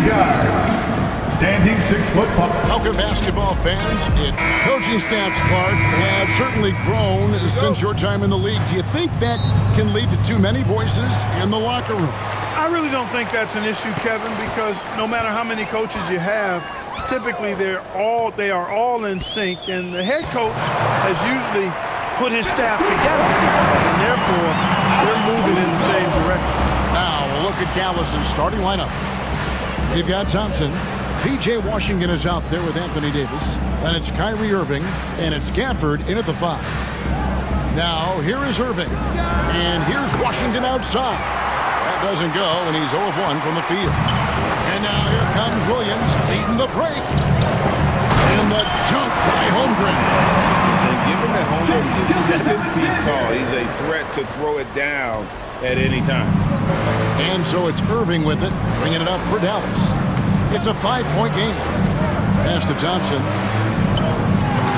guard, standing 6'5". Welcome, basketball fans. Coaching staffs, Clark, have certainly grown since your time in the league. Do you think that can lead to too many voices in the locker room? I really don't think that's an issue, Kevin, because no matter how many coaches you have, typically they are all in sync, and the head coach has usually put his staff together, and therefore they're moving in the same direction. Now we'll look at Dallas's starting lineup. We've got Thompson. P.J. Washington is out there with Anthony Davis. And it's Kyrie Irving. And it's Gafford in at the 5. Now here is Irving. And here's Washington outside. That doesn't go, and he's 0 of 1 from the field. And now here comes Williams leading the break. And the dunk by Holmgren. And given that Holmgren is 7 feet tall, he's a threat to throw it down at any time. And so it's Irving with it, bringing it up for Dallas. It's a 5-point game. Pass to Thompson.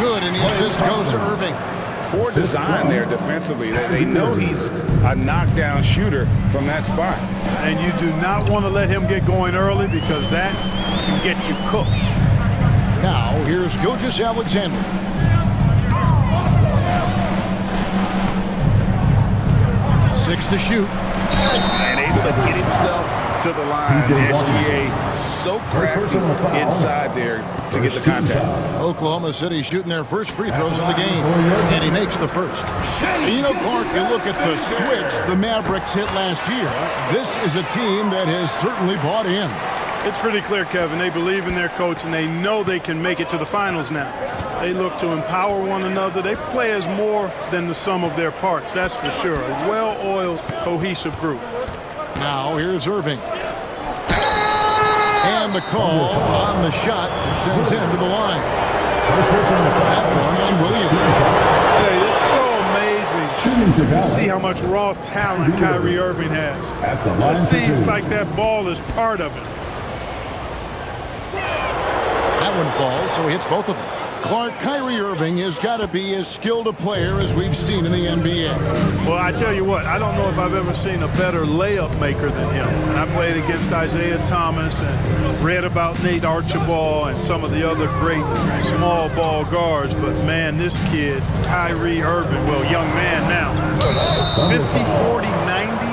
Good, and the assist goes to Irving. Poor design there defensively. They know he's a knockdown shooter from that spot. And you do not want to let him get going early because that can get you cooked. Now, here's Gilgeous-Alexander. Six to shoot. And able to get himself to the line. SGA so crafty inside there to get the contact. Oklahoma City shooting their first free throws of the game. And he makes the first. You know, Clark, you look at the switch the Mavericks hit last year. This is a team that has certainly bought in. It's pretty clear, Kevin. They believe in their coach, and they know they can make it to the finals now. They look to empower one another. They play as more than the sum of their parts, that's for sure. A well-oiled, cohesive group. Now, here's Irving. And the call on the shot that sends him to the line. That one on Williams. It's so amazing to see how much raw talent Kyrie Irving has. It just seems like that ball is part of it. That one falls, so he hits both of them. Clark, Kyrie Irving has got to be as skilled a player as we've seen in the NBA. Well, I tell you what, I don't know if I've ever seen a better layup maker than him. And I played against Isaiah Thomas and read about Nate Archibald and some of the other great small ball guards. But, man, this kid, Kyrie Irving, well, young man now, 50, 40, 90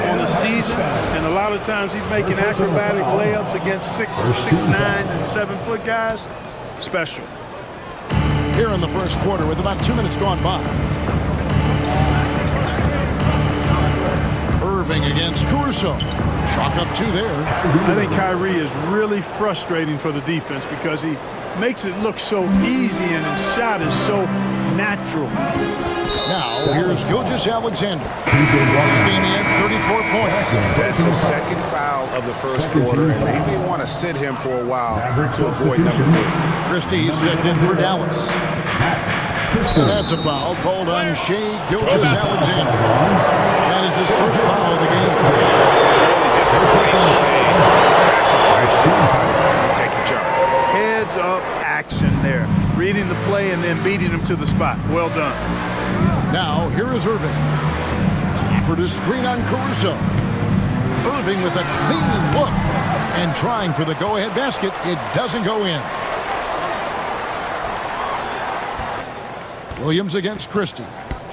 on the season. And a lot of times he's making acrobatic layups against 6'9", and 7-foot guys. Special. Here in the first quarter with about 2 minutes gone by. Irving against Caruso. Chalk up 2 there. I think Kyrie is really frustrating for the defense because he makes it look so easy and his shot is so natural. Now, here's Gilgeous-Alexander. Steamy at 34 points. That's the second foul of the first quarter, and they may want to sit him for a while to avoid number 4. Christie's checked in for Dallas. And that's a foul called on Shai Gilgeous-Alexander. That is his first foul of the game. Really just a sacrifice to take the charge. Heads up action there. Reading the play and then beating him to the spot. Well done. Now, here is Irving. Offered a screen on Caruso. Irving with a clean look and trying for the go-ahead basket. It doesn't go in. Williams against Christie.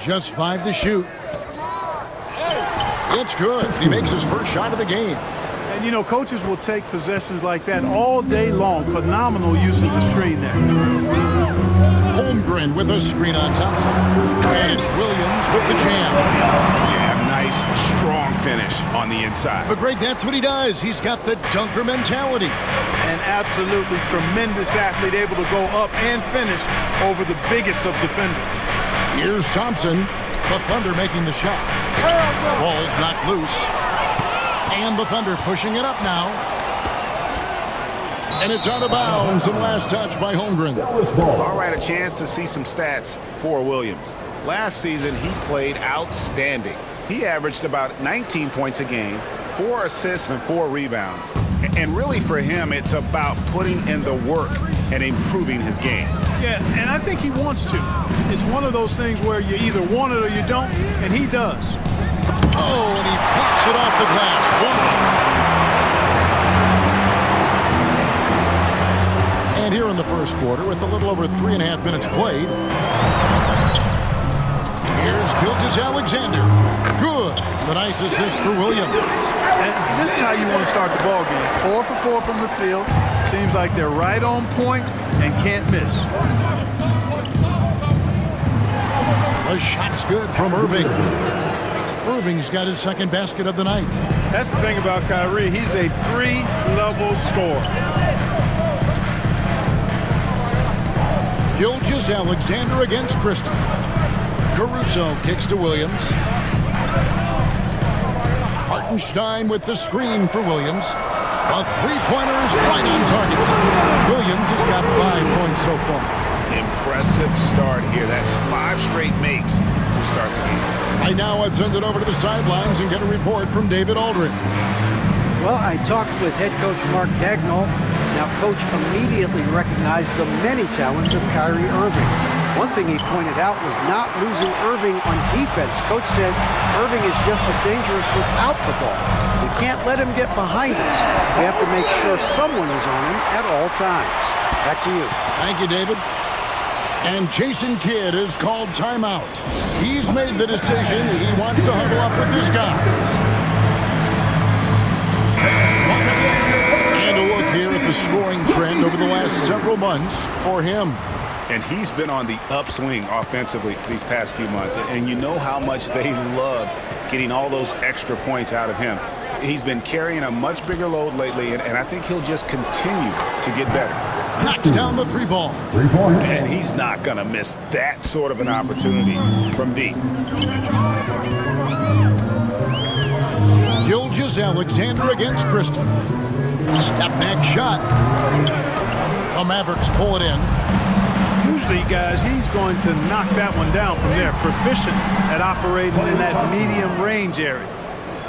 Just 5 to shoot. It's good. He makes his first shot of the game. And, you know, coaches will take possessions like that all day long. Phenomenal use of the screen there. Holmgren with a screen on Thompson. And it's Williams with the jam. Yeah, nice, strong finish on the inside. But, Greg, that's what he does. He's got the dunker mentality. An absolutely tremendous athlete, able to go up and finish over the biggest of defenders. Here's Thompson. The Thunder making the shot. Ball's not loose. And the Thunder pushing it up now. And it's out of bounds, and last touch by Holmgren. All right, a chance to see some stats for Williams. Last season, he played outstanding. He averaged about 19 points a game, 4 assists and 4 rebounds. And really for him, it's about putting in the work and improving his game. Yeah, and I think he wants to. It's one of those things where you either want it or you don't, and he does. Oh, and he pops it off the glass. Wow. And here in the first quarter, with a little over 3.5 minutes played, here's Gilgeous-Alexander. Good. The nice assist for Williams. And this is how you want to start the ball game. 4 for 4 from the field. Seems like they're right on point and can't miss. The shot's good from Irving. Irving's got his second basket of the night. That's the thing about Kyrie. He's a 3-level scorer. Gilgeous-Alexander against Christie. Caruso kicks to Williams. Hartenstein with the screen for Williams. A three-pointer is right on target. Williams has got 5 points so far. Impressive start here. That's 5 straight makes to start the game. I now send it over to the sidelines and get a report from David Aldridge. Well, I talked with head coach Mark Dagnall. Now, coach immediately recognized the many talents of Kyrie Irving. One thing he pointed out was not losing Irving on defense. Coach said Irving is just as dangerous without the ball. We can't let him get behind us. We have to make sure someone is on him at all times. Back to you. Thank you, David. And Jason Kidd is called timeout. He's made the decision. He wants to huddle up with this guy. And a look here at the scoring trend over the last several months for him. And he's been on the upswing offensively these past few months. And you know how much they love getting all those extra points out of him. He's been carrying a much bigger load lately, and I think he'll just continue to get better. Knocks down the 3 ball. 3 points. And he's not going to miss that sort of an opportunity from deep. Gilgeous-Alexander against Christie. Step back shot. The Mavericks pull it in. Usually, guys, he's going to knock that one down from there. Proficient at operating in that medium range area.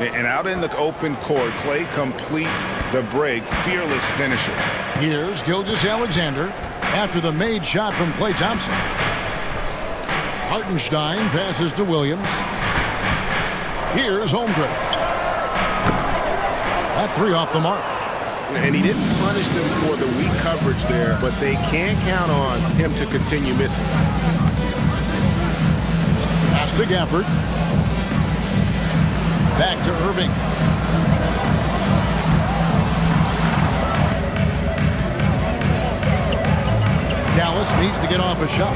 And out in the open court, Clay completes the break. Fearless finisher. Here's Gilgeous-Alexander after the made shot from Klay Thompson. Hartenstein passes to Williams. Here's Holmgren. That 3 off the mark. And he didn't punish them for the weak coverage there, but they can count on him to continue missing. Pass to Gafford. Back to Irving. Dallas needs to get off a shot.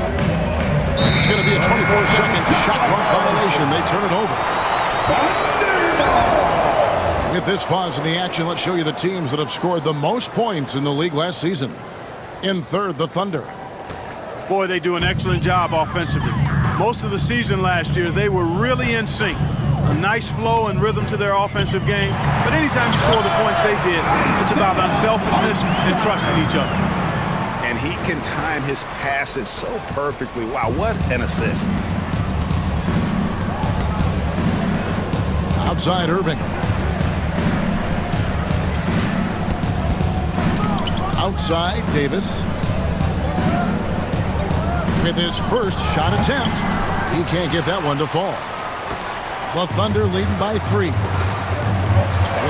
It's going to be a 24-second shot clock violation. They turn it over. With this pause in the action, let's show you the teams that have scored the most points in the league last season. In third, the Thunder. Boy, they do an excellent job offensively. Most of the season last year, they were really in sync. A nice flow and rhythm to their offensive game. But anytime you score the points they did, it's about unselfishness and trusting each other. And he can time his passes so perfectly. Wow, what an assist. Outside Irving. Outside Davis. With his first shot attempt, he can't get that one to fall. The Thunder leading by 3.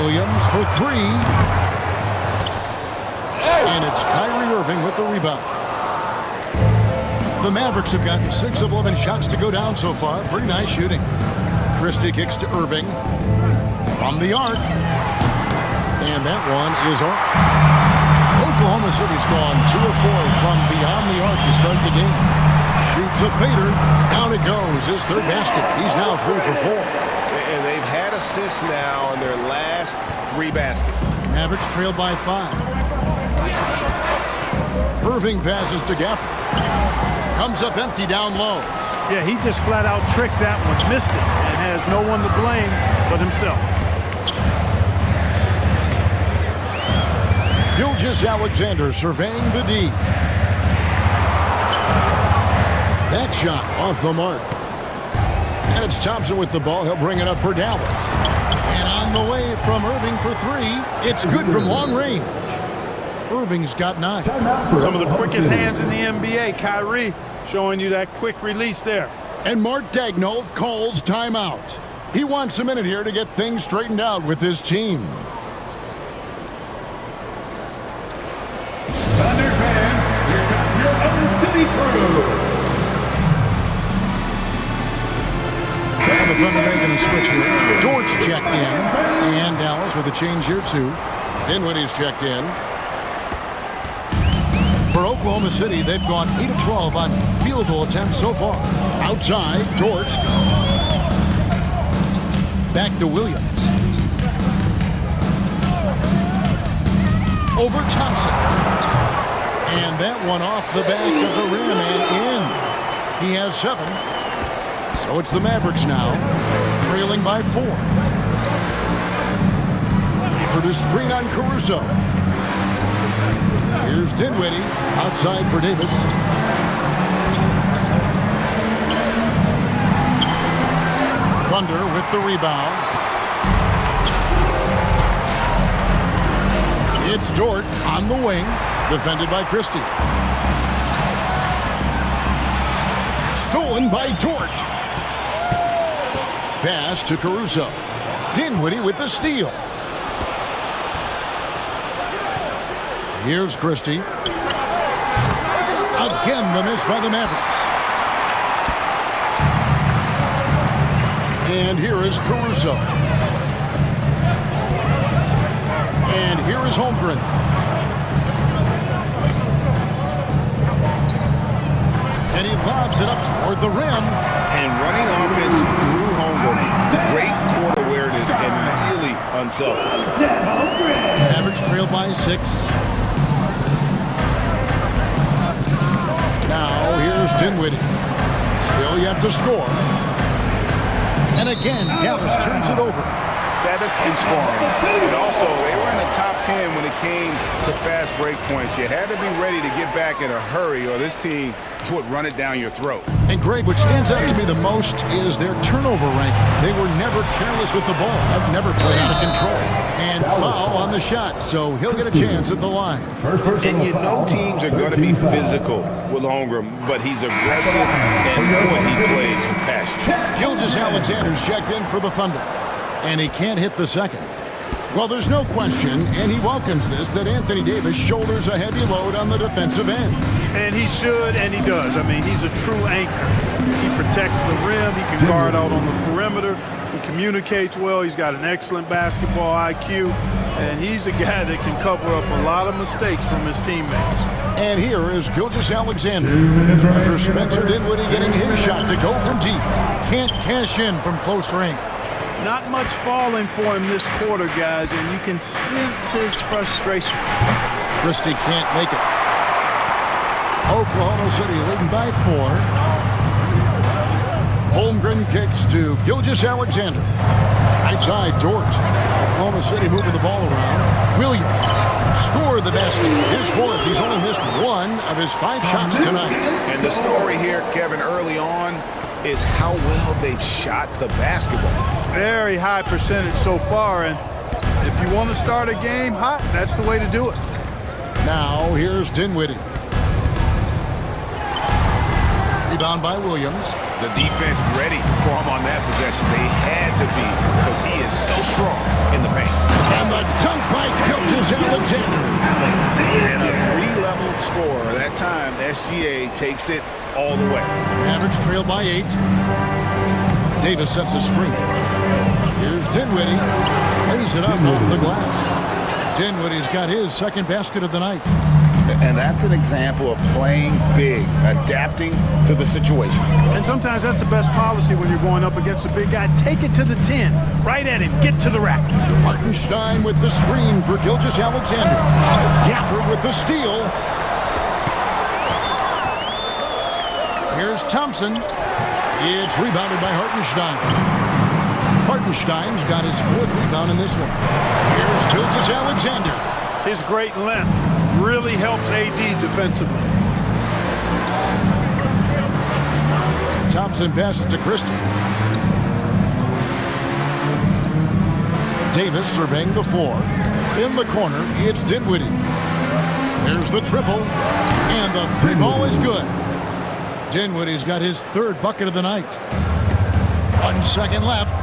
Williams for 3. And it's Kyrie Irving with the rebound. The Mavericks have gotten 6 of 11 shots to go down so far. Pretty nice shooting. Christie kicks to Irving from the arc. And that one is off. Oklahoma City's gone 2 of 4 from beyond the arc to start the game. Shoots a fader. Down it goes. His 3rd basket. He's now 3 for 4. And they've had assists now on their last 3 baskets. Mavericks trailed by 5. Irving passes to Gafford. Comes up empty down low. Yeah, he just flat out tricked that one, missed it, and has no one to blame but himself. Gilgeous-Alexander surveying the D. That shot off the mark. And it's Thompson with the ball. He'll bring it up for Dallas. And on the way from Irving for 3. It's good from long range. Irving's got 9. Some of the quickest hands in the NBA. Kyrie showing you that quick release there. And Mark Dagnall calls timeout. He wants a minute here to get things straightened out with his team. Thunder fans, And the Thunder making a switch here. Dortch checked in. And Dallas with a change here, too. Dinwiddie's checked in. For Oklahoma City, they've gone 8 of 12 on field goal attempts so far. Outside, Dortch. Back to Williams. Over Thompson. And that one off the back of the rim and in. He has 7. So it's the Mavericks now, trailing by 4. For the screen on Caruso. Here's Dinwiddie, outside for Davis. Thunder with the rebound. It's Dort on the wing, defended by Christie. Stolen by Dort. Pass to Caruso. Dinwiddie with the steal. Here's Christie. Again, the miss by the Mavericks. And here is Caruso. And here is Holmgren. And he lobs it up toward the rim. And running offense through Holmgren. Great court awareness and really unselfish. Mavericks trail by 6. Now here's Dinwiddie. Still yet to score. And again, Dallas turns it over. 7th in scoring. And also, they were in the top 10 when it came to fast break points. You had to be ready to get back in a hurry or this team would run it down your throat. And Greg, what stands out to me the most is their turnover ranking. They were never careless with the ball. Have never played out of control. And foul on the shot, so he'll get a chance at the line. And you know teams are going to be physical with Holmgren, but he's aggressive and boy, he plays with passion. Gilgeous-Alexander's checked in for the Thunder. And he can't hit the second. Well, there's no question, and he welcomes this, that Anthony Davis shoulders a heavy load on the defensive end. And he should, and he does. I mean, he's a true anchor. He protects the rim. He can guard out on the perimeter. He communicates well. He's got an excellent basketball IQ. And he's a guy that can cover up a lot of mistakes from his teammates. And here is Gilgeous-Alexander. After Spencer Dinwiddie getting his shot to go from deep. Can't cash in from close range. Not much falling for him this quarter, guys, and you can sense his frustration. Christie can't make it. Oklahoma City leading by 4. Holmgren kicks to Gilgeous-Alexander. Outside, Dort. Oklahoma City moving the ball around. Williams scored the basket. His 4th. He's only missed 1 of his 5 shots tonight. And the story here, Kevin, early on is how well they've shot the basketball. Very high percentage so far, and if you want to start a game hot, that's the way to do it. Now here's Dinwiddie. Rebound by Williams. The defense ready for him on that possession. They had to be because he is so strong in the paint. And the dunk by Gilgeous-Alexander. And a 3-level score. That time, SGA takes it all the way. Mavericks trail by 8. Davis sets a screen. Here's Dinwiddie. Lays it up off the glass. Dinwiddie's got his 2nd basket of the night. And that's an example of playing big, adapting to the situation. And sometimes that's the best policy when you're going up against a big guy. Take it to the 10. Right at him. Get to the rack. Hartenstein with the screen for Gilgeous-Alexander. Gafford with the steal. Here's Thompson. It's rebounded by Hartenstein. Hartenstein's got his 4th rebound in this one. Here's Gilgeous-Alexander. His great length really helps AD defensively. Thompson passes to Christie. Davis surveying the floor. In the corner, it's Dinwiddie. There's the triple. And the 3 ball is good. Dinwiddie's got his 3rd bucket of the night. 1 second left.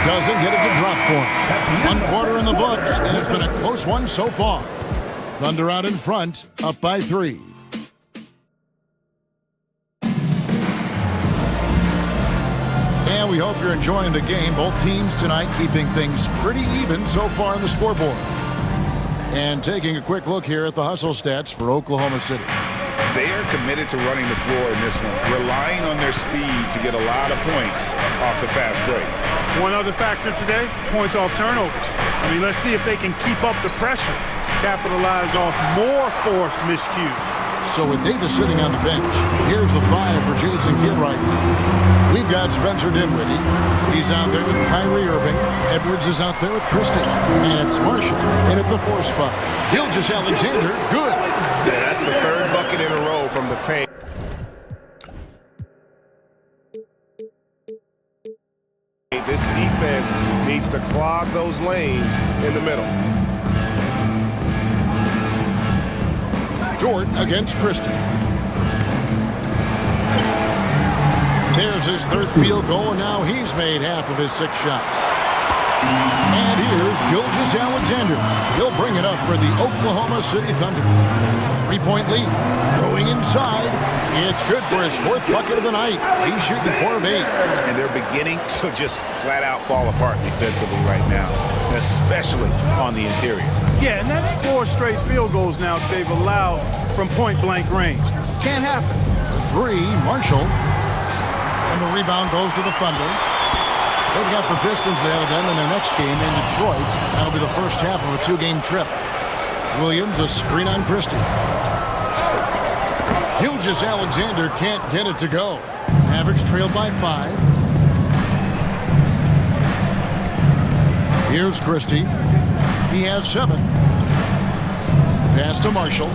Doesn't get it to drop for him. 1 quarter in the books, and it's been a close one so far. Thunder out in front, up by 3. And we hope you're enjoying the game. Both teams tonight keeping things pretty even so far on the scoreboard. And taking a quick look here at the hustle stats for Oklahoma City. They are committed to running the floor in this one, relying on their speed to get a lot of points off the fast break. One other factor today, points off turnover. I mean, let's see if they can keep up the pressure, capitalize off more forced miscues. So with Davis sitting on the bench, here's the 5 for Jason Kidd right now. We've got Spencer Dinwiddie. He's out there with Kyrie Irving. Edwards is out there with Christie. And it's Marshall in at the 4 spot. Gilgeous-Alexander, good. Yeah, that's the 3rd bucket in a row from the paint. This defense needs to clog those lanes in the middle. Jordan against Christie. There's his 3rd field goal, and now he's made half of his 6 shots. And here's Gilgeous-Alexander. He'll bring it up for the Oklahoma City Thunder. 3-point lead. Going inside. It's good for his 4th bucket of the night. He's shooting 4 of 8. And they're beginning to just flat out fall apart defensively right now, especially on the interior. Yeah, and that's 4 straight field goals now they've allowed from point-blank range. Can't happen. 3, Marshall. And the rebound goes to the Thunder. They've got the Pistons ahead of them in their next game in Detroit. That'll be the first half of a 2-game trip. Williams, a screen on Christie. Gilgeous-Alexander can't get it to go. Mavericks trailed by 5. Here's Christie. He has 7. Pass to Marshall.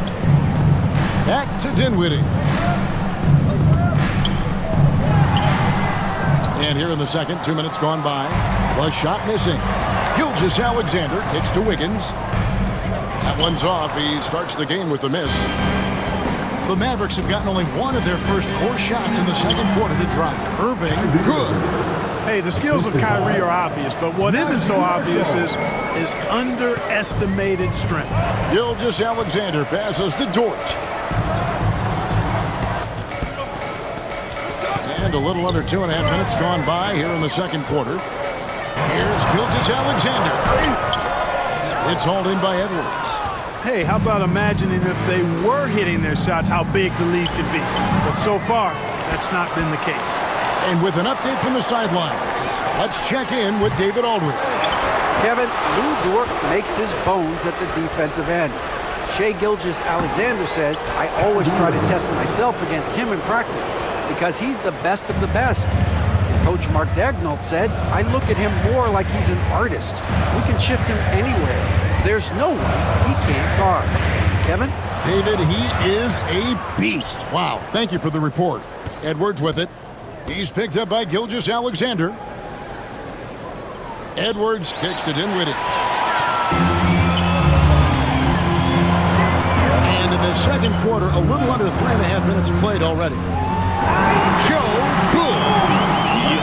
Back to Dinwiddie. And here in the second, 2 minutes gone by. The shot missing. Gilgeous-Alexander kicks to Wiggins. That one's off. He starts the game with a miss. The Mavericks have gotten only 1 of their first 4 shots in the second quarter to drop. Irving, good. Hey, the skills of Kyrie are obvious, but what isn't so obvious is his underestimated strength. Gilgeous-Alexander passes to Dort. And a little under 2.5 minutes gone by here in the second quarter. Here's Gilgeous-Alexander. It's hauled in by Edwards. Hey, how about imagining if they were hitting their shots, how big the lead could be. But so far, that's not been the case. And with an update from the sidelines, let's check in with David Aldridge. Kevin, Lou Dort makes his bones at the defensive end. Shai Gilgeous-Alexander says, I always try to test myself against him in practice because he's the best of the best. And Coach Mark Daigneault said, I look at him more like he's an artist. We can shift him anywhere. There's no one he can't guard. Kevin? David, he is a beast. Wow, thank you for the report. Edwards with it. He's picked up by Gilgeous-Alexander. Edwards kicks to Dinwiddie. And in the second quarter, a little under 3.5 minutes played already. Joe, good.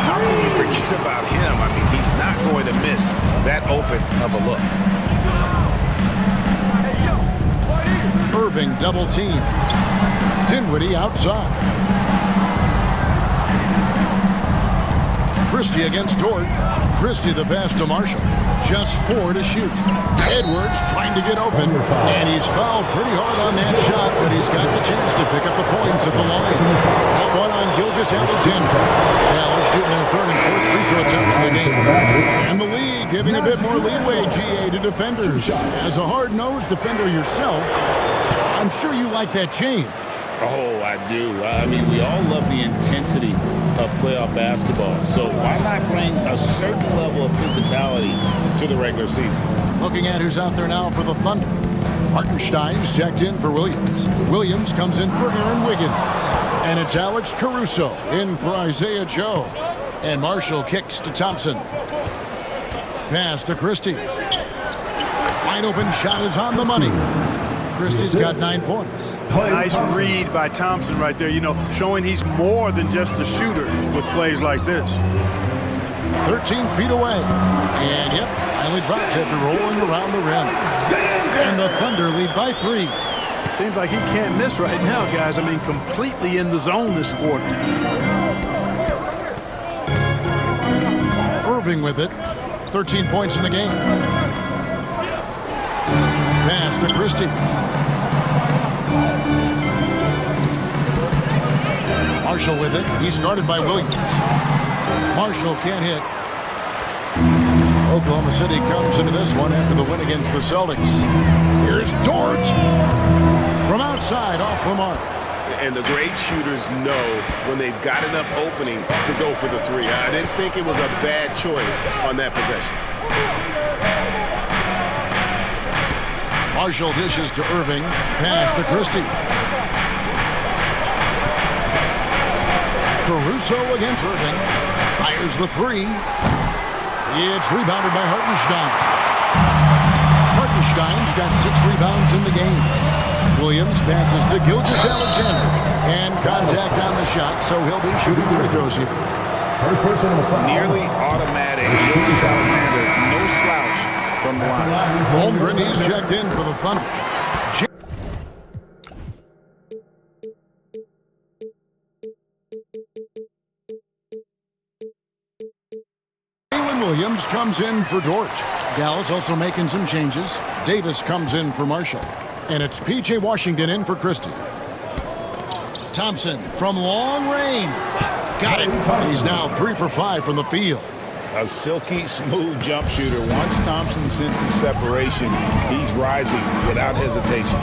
How can you forget about him? I mean, he's not going to miss that open of a look. Irving double team. Dinwiddie outside. Christie against Dort. Christie the pass to Marshall. Just 4 to shoot. Edwards trying to get open. And he's fouled pretty hard on that shot, but he's got the chance to pick up the points at the line. That one on Gilgeous-Alexander. Dallas shooting their 3rd and 4th free throw attempts in the game. And the league giving a bit more leeway, GA, to defenders. As a hard-nosed defender yourself, I'm sure you like that change. Oh, I do. I mean, we all love the intensity of playoff basketball. So why not bring a certain level of physicality to the regular season? Looking at who's out there now for the Thunder. Hartenstein's checked in for Williams. Williams comes in for Aaron Wiggins. And it's Alex Caruso in for Isaiah Joe. And Marshall kicks to Thompson. Pass to Christie. Wide open shot is on the money. Christie's got 9 points. Nice read by Thompson right there, showing he's more than just a shooter with plays like this. 13 feet away. And yep, finally drops after rolling around the rim. And the Thunder lead by 3. Seems like he can't miss right now, guys. I mean, completely in the zone this quarter. Irving with it. 13 points in the game. Pass to Christie. Marshall with it. He's guarded by Williams. Marshall can't hit. Oklahoma City comes into this one after the win against the Celtics. Here's George from outside off the mark. And the great shooters know when they've got enough opening to go for the three. I didn't think it was a bad choice on that possession. Marshall dishes to Irving. Pass to Christie. Caruso against Irving. Fires the three. It's rebounded by Hartenstein. Hartenstein's got 6 rebounds in the game. Williams passes to Gilgeous-Alexander. And contact on the shot, so he'll be shooting free throws here. First person on the foul. Nearly automatic. Gilgeous-Alexander, no slouch from the line. Holmgren, he's checked in for the Thunder. Williams comes in for George. Dallas also making some changes. Davis comes in for Marshall. And it's P.J. Washington in for Christie. Thompson from long range. Got it. He's now 3 for 5 from the field. A silky smooth jump shooter. Once Thompson senses separation, he's rising without hesitation.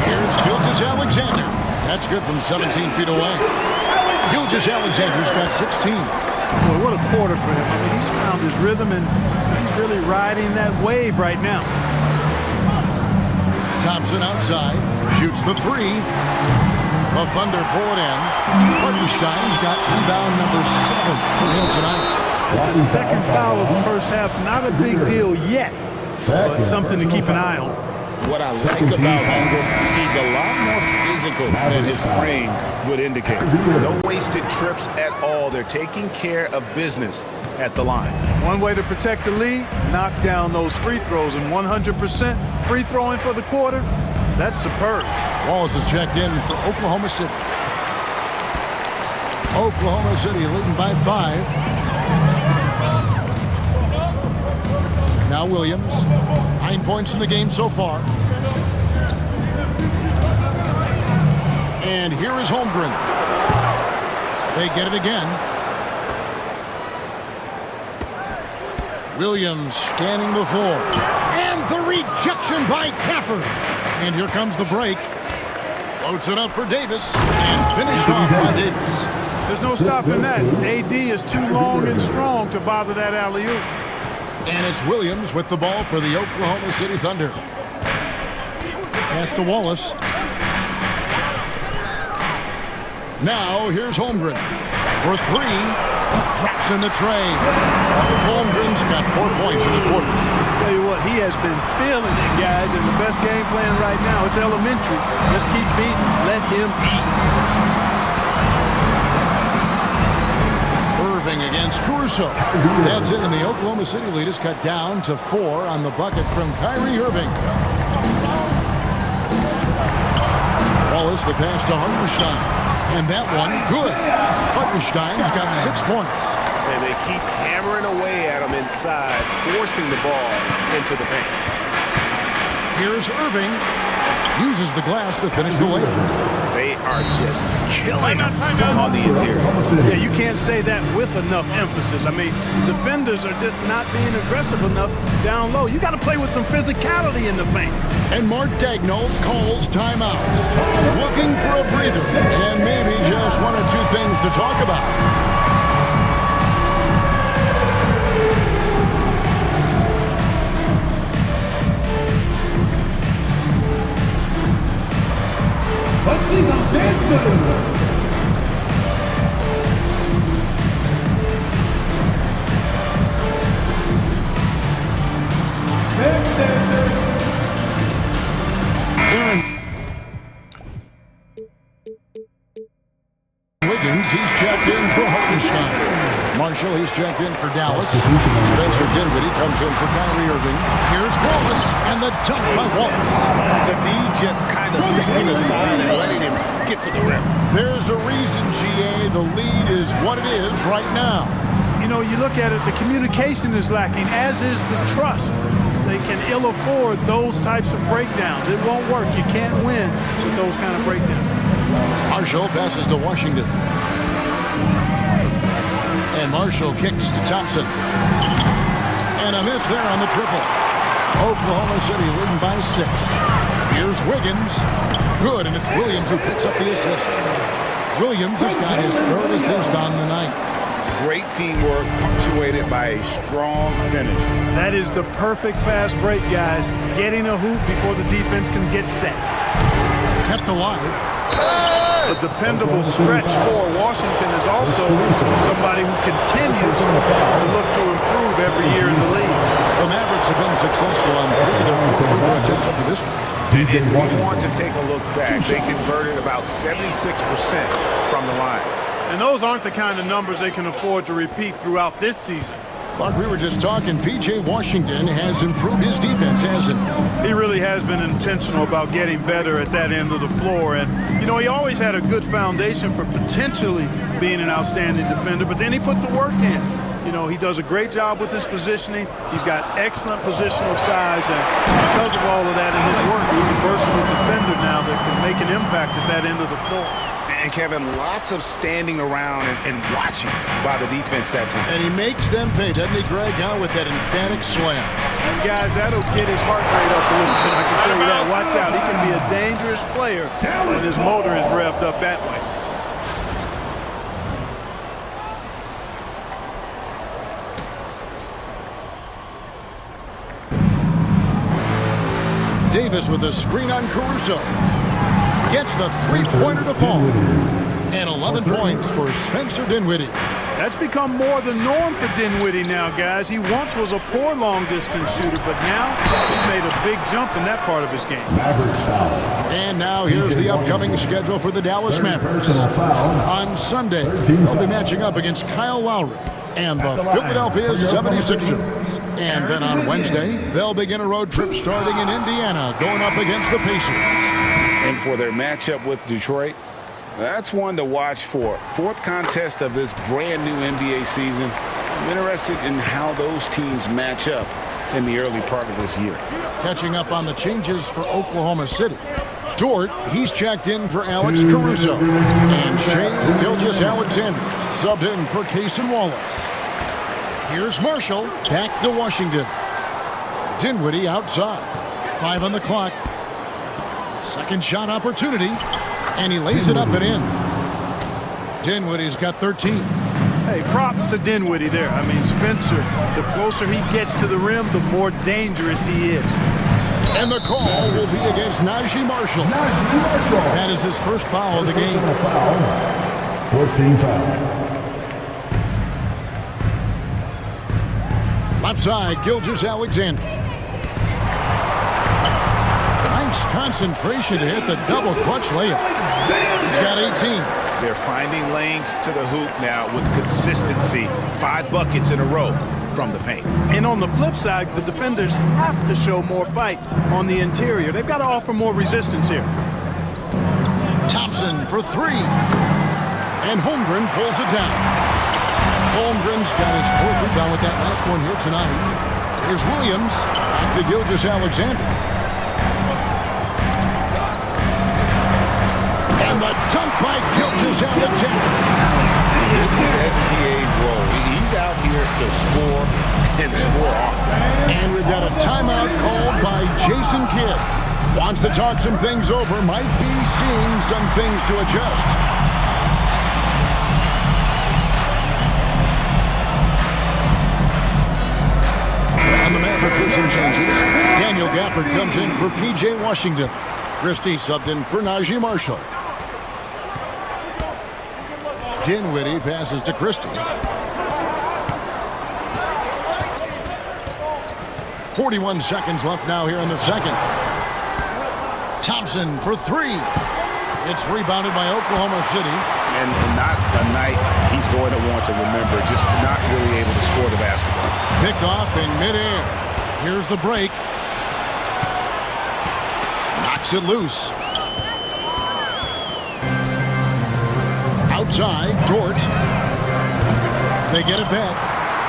Here's Gilgeous-Alexander. That's good from 17 feet away. Gilgeous-Alexander's got 16. Boy, what a quarter for him. I mean, he's found his rhythm, and he's really riding that wave right now. Thompson outside, shoots the 3. The Thunder pull it in. Hartenstein's got rebound number 7 for him tonight. It's his second foul of the first half. Not a big deal yet, but something to keep an eye on. What I like about Holmgren, he's a lot more physical than his frame would indicate. No wasted trips at all. They're taking care of business at the line. One way to protect the lead, knock down those free throws, and 100% free throwing for the quarter, that's superb. Wallace is checked in for Oklahoma City. Oklahoma City leading by 5. Now Williams, 9 points in the game so far. And here is Holmgren. They get it again. Williams scanning the floor. And the rejection by Cafford. And here comes the break. Floats it up for Davis. And finished off by Davis. There's no stopping that. AD is too long and strong to bother that alley-oop. And it's Williams with the ball for the Oklahoma City Thunder. Pass to Wallace. Now here's Holmgren for 3. Drops in the tray. Holmgren's got 4 points in the quarter. Tell you what, he has been feeling it, guys, and the best game plan right now, it's elementary. Just keep feeding, let him eat. Irving against Caruso. That's it, and the Oklahoma City lead is cut down to 4 on the bucket from Kyrie Irving. Wallace, the pass to Hartenstein. And that one, good. Hartenstein's got 6 points. And they keep hammering away at him inside, forcing the ball into the paint. Here's Irving. Uses the glass to finish the layup. They are just killing him on the interior. Yeah, you can't say that with enough emphasis. I mean, defenders are just not being aggressive enough down low. You got to play with some physicality in the paint. And Mark Daigneault calls timeout. Looking for a breather and maybe just 1 or 2 things to talk about. Let's see those dance moves. Dance dancers. Wiggins, he's checked in for Hartenstein. Marshall, he's checked in for Dallas. Spencer Dinwiddie comes in for Kyrie Irving. Here's Wallace, and the dunk by Wallace. The D just kind of stepping aside and letting him get to the rim. There's a reason, GA, the lead is what it is right now. You know, you look at it, the communication is lacking, as is the trust. They can ill afford those types of breakdowns. It won't work. You can't win with those kind of breakdowns. Marshall passes to Washington. And Marshall kicks to Thompson. And a miss there on the triple. Oklahoma City leading by 6. Here's Wiggins. Good, and it's Williams who picks up the assist. Williams has got his 3rd assist on the night. Great teamwork punctuated by a strong finish. That is the perfect fast break, guys. Getting a hoop before the defense can get set. Kept alive. A dependable stretch for Washington is also somebody who continues to look to improve every year in the league. The Mavericks have been successful on 3 of their 4 free throw attempts up to this point. If we want to take a look back, they converted about 76% from the line. And those aren't the kind of numbers they can afford to repeat throughout this season. Clark, we were just talking, P.J. Washington has improved his defense, hasn't he? He really has been intentional about getting better at that end of the floor. And, you know, he always had a good foundation for potentially being an outstanding defender, but then he put the work in. You know, he does a great job with his positioning. He's got excellent positional size, and because of all of that in his work, he's a versatile defender now that can make an impact at that end of the floor. And Kevin, lots of standing around and watching by the defense that time. And he makes them pay, doesn't he, Greg, with that emphatic slam. And guys, that'll get his heart rate up a little bit. I can tell you that. Watch out. He can be a dangerous player when his motor is revved up that way. Davis with a screen on Caruso. Gets the 3-pointer to fall. And 11 points for Spencer Dinwiddie. That's become more the norm for Dinwiddie now, guys. He once was a poor long-distance shooter, but now he's made a big jump in that part of his game. Mavericks foul. And now here's the upcoming schedule for the Dallas Mavericks. On Sunday, they'll be matching up against Kyle Lowry and the Philadelphia 76ers. And then on Wednesday, they'll begin a road trip starting in Indiana, going up against the Pacers. And for their matchup with Detroit, that's one to watch for. 4th contest of this brand new NBA season. I'm interested in how those teams match up in the early part of this year. Catching up on the changes for Oklahoma City. Dort, he's checked in for Alex Caruso. And Shea Gilgeous-Alexander subbed in for Cason Wallace. Here's Marshall, back to Washington. Dinwiddie outside. 5 on the clock. Second shot opportunity. And he lays it up and in. Dinwiddie's got 13. Hey, props to Dinwiddie there. I mean, Spencer, the closer he gets to the rim, the more dangerous he is. And the call will be against Najee Marshall. That is his first foul of the game. 14 foul. Left side, Gilgeous-Alexander. Nice concentration to hit the double clutch layup. He's got 18. They're finding lanes to the hoop now with consistency. 5 buckets in a row from the paint. And on the flip side, the defenders have to show more fight on the interior. They've got to offer more resistance here. Thompson for 3. And Holmgren pulls it down. Holmgren's got his 4th rebound with that last one here tonight. Here's Williams. Back to Gilgeous-Alexander. And the dunk by Gilgeous-Alexander. This is SGA role. He's out here to score and score often. And we've got a timeout called by Jason Kidd. Wants to talk some things over. Might be seeing some things to adjust. And the Mavericks with some changes. Daniel Gafford comes in for P.J. Washington. Christie subbed in for Najee Marshall. Dinwiddie passes to Christie. 41 seconds left now here in the second. Thompson for 3. It's rebounded by Oklahoma City. And not a night he's going to want to remember, just not really able to score the basketball. Picked off in midair. Here's the break. Knocks it loose. Outside, Dort. They get it back.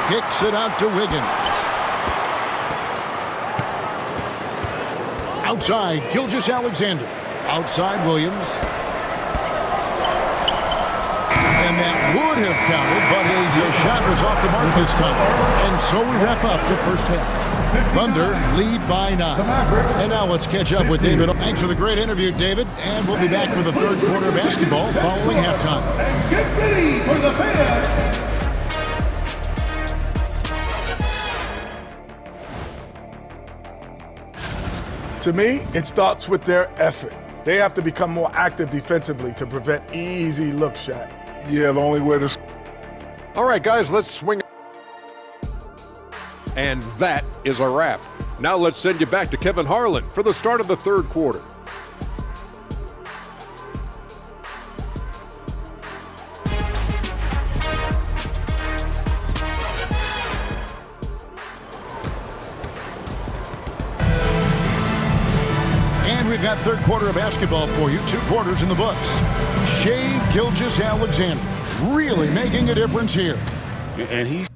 Kicks it out to Wiggins. Outside, Gilgeous-Alexander. Outside, Williams. And that would have counted, but his shot was off the mark this time. And so we wrap up the first half. Thunder lead by 9. And now let's catch up with David. Thanks for the great interview, David. And we'll be back for the third quarter of basketball following halftime. And get ready for the fans. To me, it starts with their effort. They have to become more active defensively to prevent easy look shot. Yeah, the only way to... All right, guys, let's swing. And that is a wrap. Now let's send you back to Kevin Harlan for the start of the third quarter. We've got third quarter of basketball for you. 2 quarters in the books. Shai Gilgeous-Alexander really making a difference here. And he's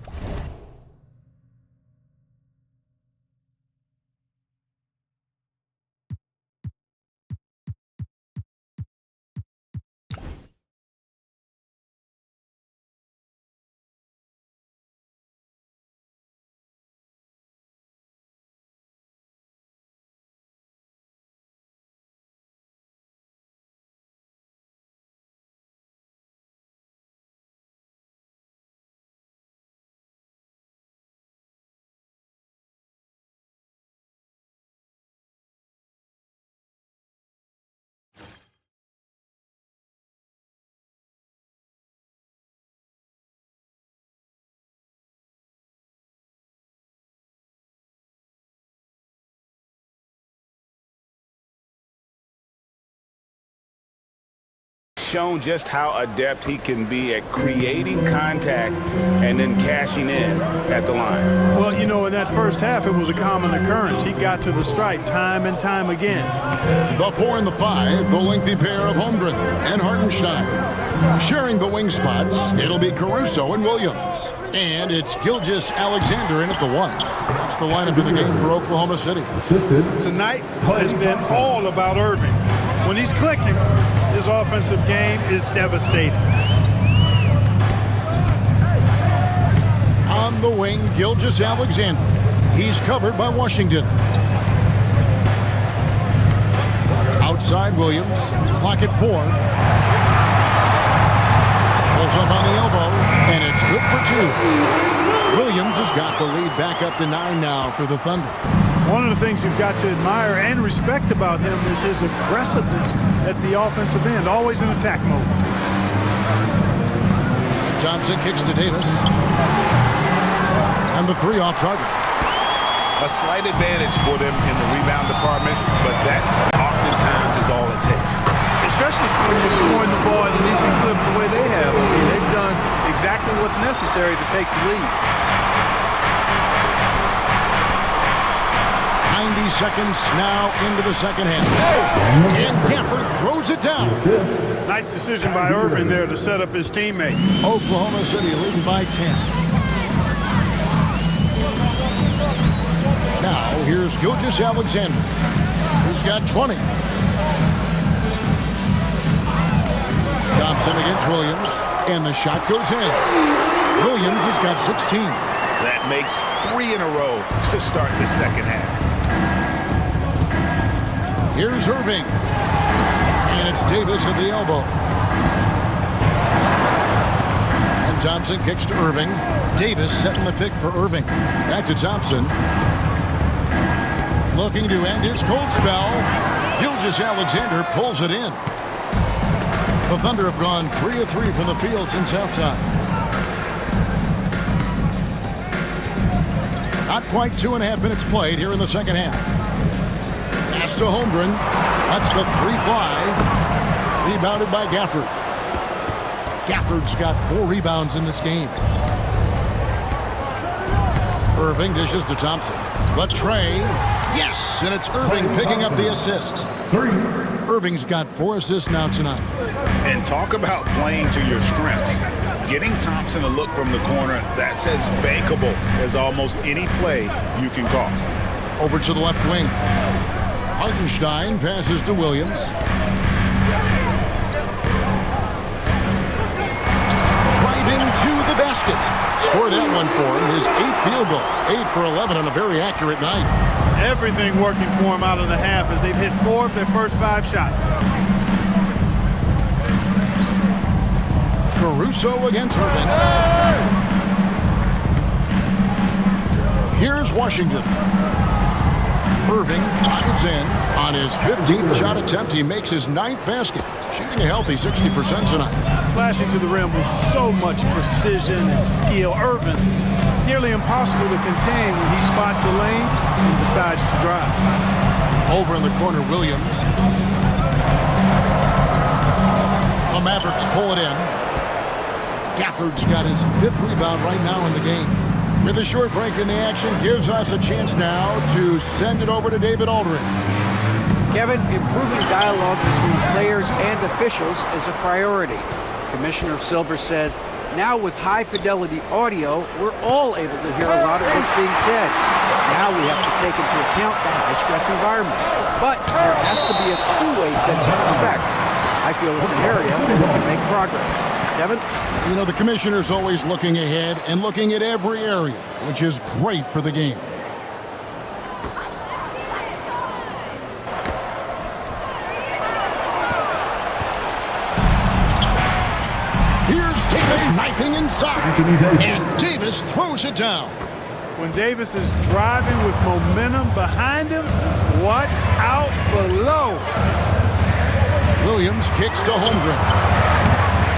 shown just how adept he can be at creating contact and then cashing in at the line. Well, you know, in that first half, it was a common occurrence. He got to the stripe time and time again. The 4 and the 5, the lengthy pair of Holmgren and Hartenstein. Sharing the wing spots, it'll be Caruso and Williams. And it's Gilgeous-Alexander in at the 1. That's the lineup in the game for Oklahoma City. Assisted. Tonight has been all about Irving. When he's clicking, his offensive game is devastating. On the wing, Gilgeous-Alexander. He's covered by Washington. Outside, Williams. Clock at 4. Pulls up on the elbow, and it's good for 2. Williams has got the lead back up to 9 now for the Thunder. One of the things you've got to admire and respect about him is his aggressiveness at the offensive end, always in attack mode. Thompson kicks to Davis. And the 3 off target. A slight advantage for them in the rebound department, but that oftentimes is all it takes. Especially when you're scoring the ball at a decent clip the way they have. I mean, they've done exactly what's necessary to take the lead. 90 seconds now into the second half. And Gafford throws it down. Nice decision by Irving there to set up his teammate. Oklahoma City leading by 10. Now here's Gilgeous-Alexander, who's got 20. Thompson against Williams, and the shot goes in. Williams has got 16. That makes 3 in a row to start the second half. Here's Irving. And it's Davis at the elbow. And Thompson kicks to Irving. Davis setting the pick for Irving. Back to Thompson. Looking to end his cold spell. Gilgeous-Alexander pulls it in. The Thunder have gone 3 of 3 from the field since halftime. Not quite 2.5 minutes played here in the second half. Pass to Holmgren. That's the 3 fly. Rebounded by Gafford. Gafford's got 4 rebounds in this game. Irving dishes to Thompson. The tray. Yes, and it's Irving picking up the assist. 3. Irving's got 4 assists now tonight. And talk about playing to your strengths. Getting Thompson a look from the corner, that's as bankable as almost any play you can call. Over to the left wing. Hartenstein passes to Williams. Driving to the basket. Score that one for him. His 8th field goal. 8 for 11 on a very accurate night. Everything working for him out of the half as they've hit 4 of their first 5 shots. Caruso against Irving. Here's Washington. Irving drives in. On his 15th shot attempt, he makes his 9th basket. Shooting a healthy 60% tonight. Slashing to the rim with so much precision and skill. Irving, nearly impossible to contain when he spots a lane and decides to drive. Over in the corner, Williams. The Mavericks pull it in. Gafford's got his 5th rebound right now in the game. With a short break in the action, gives us a chance now to send it over to David Aldridge. Kevin, improving dialogue between players and officials is a priority. Commissioner Silver says, now with high-fidelity audio, we're all able to hear a lot of what's being said. Now we have to take into account the high-stress environment. But there has to be a two-way sense of respect. I feel it's an area where we can make progress. Kevin? You know, the commissioner's always looking ahead and looking at every area, which is great for the game. Here's Davis knifing inside, and Davis throws it down. When Davis is driving with momentum behind him, watch out below. Williams kicks to Holmgren.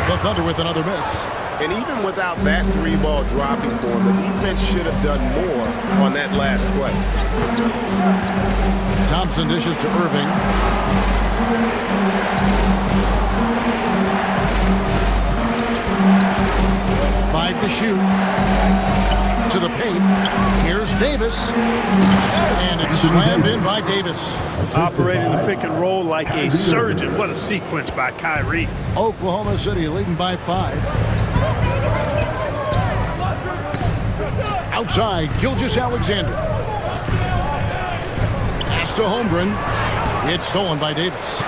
The Thunder with another miss. And even without that 3-ball dropping for him, the defense should have done more on that last play. Thompson dishes to Irving. 5 to shoot. To the paint. Here's Davis. And it's slammed in by Davis. Operating the pick and roll like a surgeon. What a sequence by Kyrie. Oklahoma City leading by 5. Outside, Gilgeous-Alexander. Pass to Holmgren. It's stolen by Davis.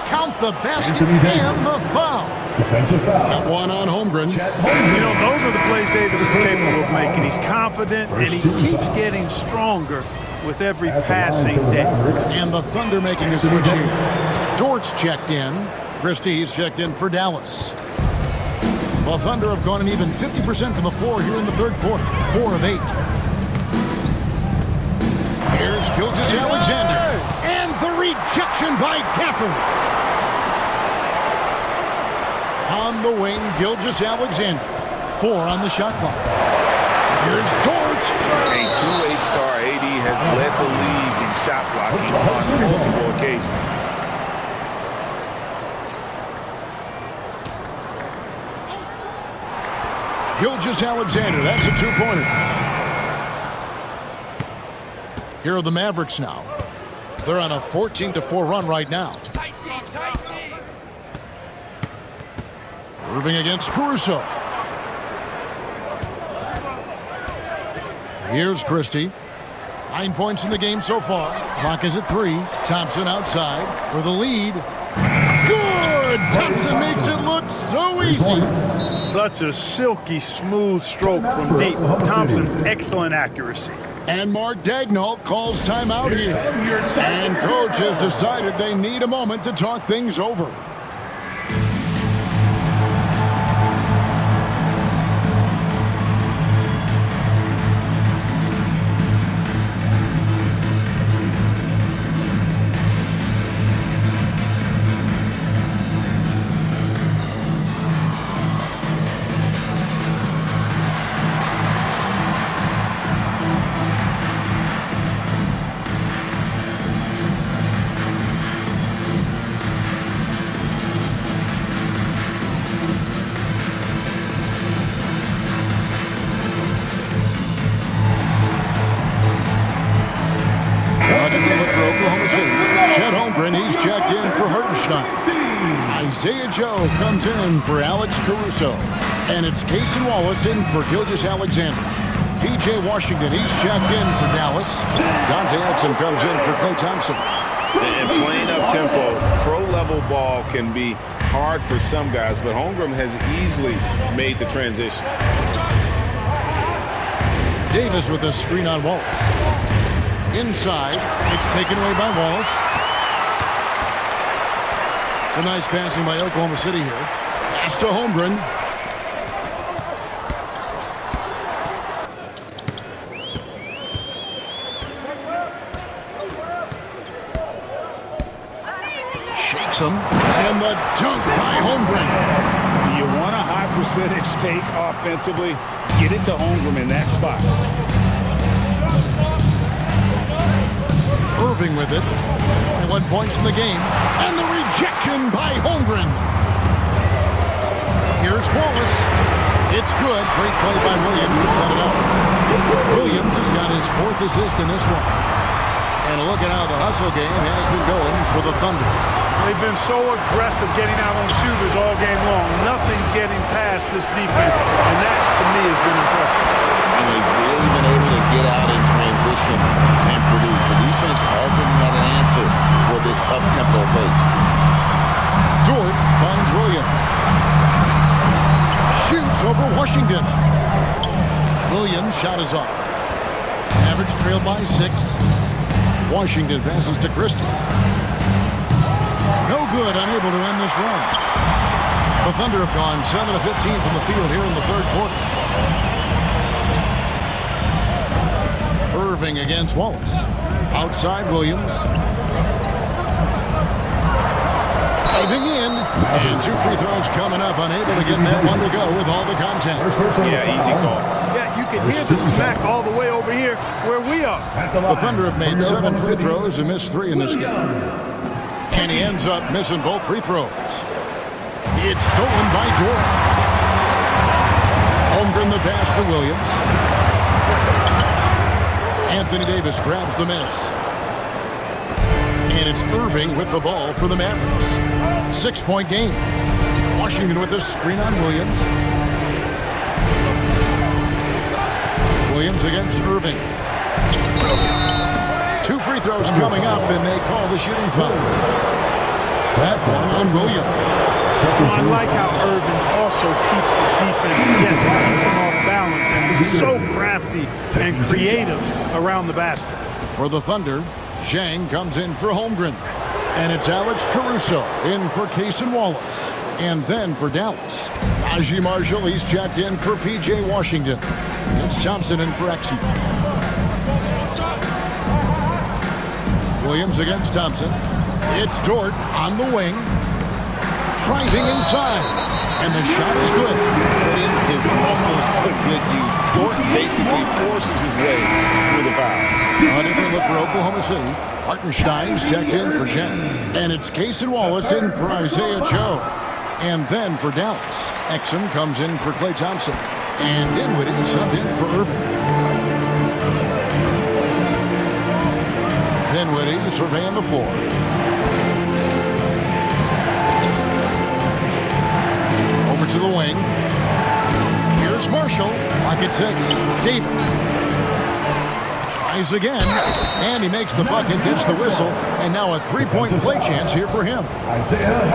Count the basket and the foul. Defensive foul. Got one on Holmgren. You know, those are the plays Davis is capable of making. He's confident, and he keeps getting stronger with every passing day. And the Thunder making a switch here. Dort's checked in. Christie's checked in for Dallas. Well, Thunder have gone an even 50% from the floor here in the third quarter. 4 of 8. Here's Gilgeous-Alexander. And the rejection by Gafford. On the wing, Gilgeous-Alexander. 4 on the shot clock. Here's Dort. A two-way star, AD has led the league in shot blocking on multiple occasions. Gilgeous-Alexander, that's a 2-pointer. Here are the Mavericks now. They're on a 14-4 run right now. Irving against Caruso. Here's Christie. 9 points in the game so far. Clock is at 3. Thompson outside for the lead. Good! Thompson makes it look so easy. Such a silky, smooth stroke from deep. Thompson's excellent accuracy. And Mark Daigneault calls timeout here. And coach has decided they need a moment to talk things over. and he's checked in for Hartenstein. Isaiah Joe comes in for Alex Caruso. And it's Casey Wallace in for Gilgeous-Alexander. P.J. Washington, he's checked in for Dallas. Dante Exum comes in for Klay Thompson. And playing up-tempo, pro-level ball can be hard for some guys, but Holmgren has easily made the transition. Davis with a screen on Wallace. Inside, it's taken away by Wallace. Some nice passing by Oklahoma City here. Pass to Holmgren. Shakes him, and the dunk by Holmgren. You want a high percentage take offensively, get it to Holmgren in that spot. Irving with it. 21 points in the game. And the rejection by Holmgren. Here's Wallace. It's good. Great play by Williams to set it up. Williams has got his 4th assist in this one. And look at how the hustle game has been going for the Thunder. They've been so aggressive getting out on shooters all game long. Nothing's getting past this defense, and that, to me, has been impressive. And they've really been able to get out in transition and produce. The defense hasn't had an answer for this up-tempo pace. Dort finds Williams. Shoots over Washington. Williams' shot is off. Average trail by 6. Washington passes to Christie. No good, unable to end this run. The Thunder have gone 7 of 15 from the field here in the 3rd quarter. Irving against Wallace. Outside Williams. Driving in. And 2 free throws coming up. Unable to get that one to go with all the contact. Yeah, easy call. Yeah, you can hear the smack all the way over here where we are. The Thunder have made 7 free throws and missed 3 in this game. And he ends up missing both free throws. It's stolen by Dort. Holmgren the pass to Williams. Anthony Davis grabs the miss. And it's Irving with the ball for the Mavericks. 6-point game. Washington with a screen on Williams. Williams against Irving. 2 free throws coming up, and they call the shooting foul. That one on Williams. I like how Irving also keeps the defense guessing, keeps them off balance, and is so crafty and creative around the basket. For the Thunder, Zhang comes in for Holmgren. And it's Alex Caruso in for Casey Wallace. And then for Dallas, Najee Marshall, he's checked in for P.J. Washington. It's Thompson in for Exum. Williams against Thompson. It's Dort on the wing. Driving inside. And the shot is good. Putting his muscles to good use. Dort basically forces his way through the foul. On it, we look for Oklahoma City. Hartenstein's checked in for Jen. And it's Casey Wallace in for Isaiah Joe. And then for Dallas, Exum comes in for Klay Thompson. And Dinwiddie subbed in for Irving. Dinwiddie surveying the floor. Over to the wing. Here's Marshall. Pocket 6. Davis. Tries again. And he makes the bucket, gets the whistle. And now a 3-point play chance here for him.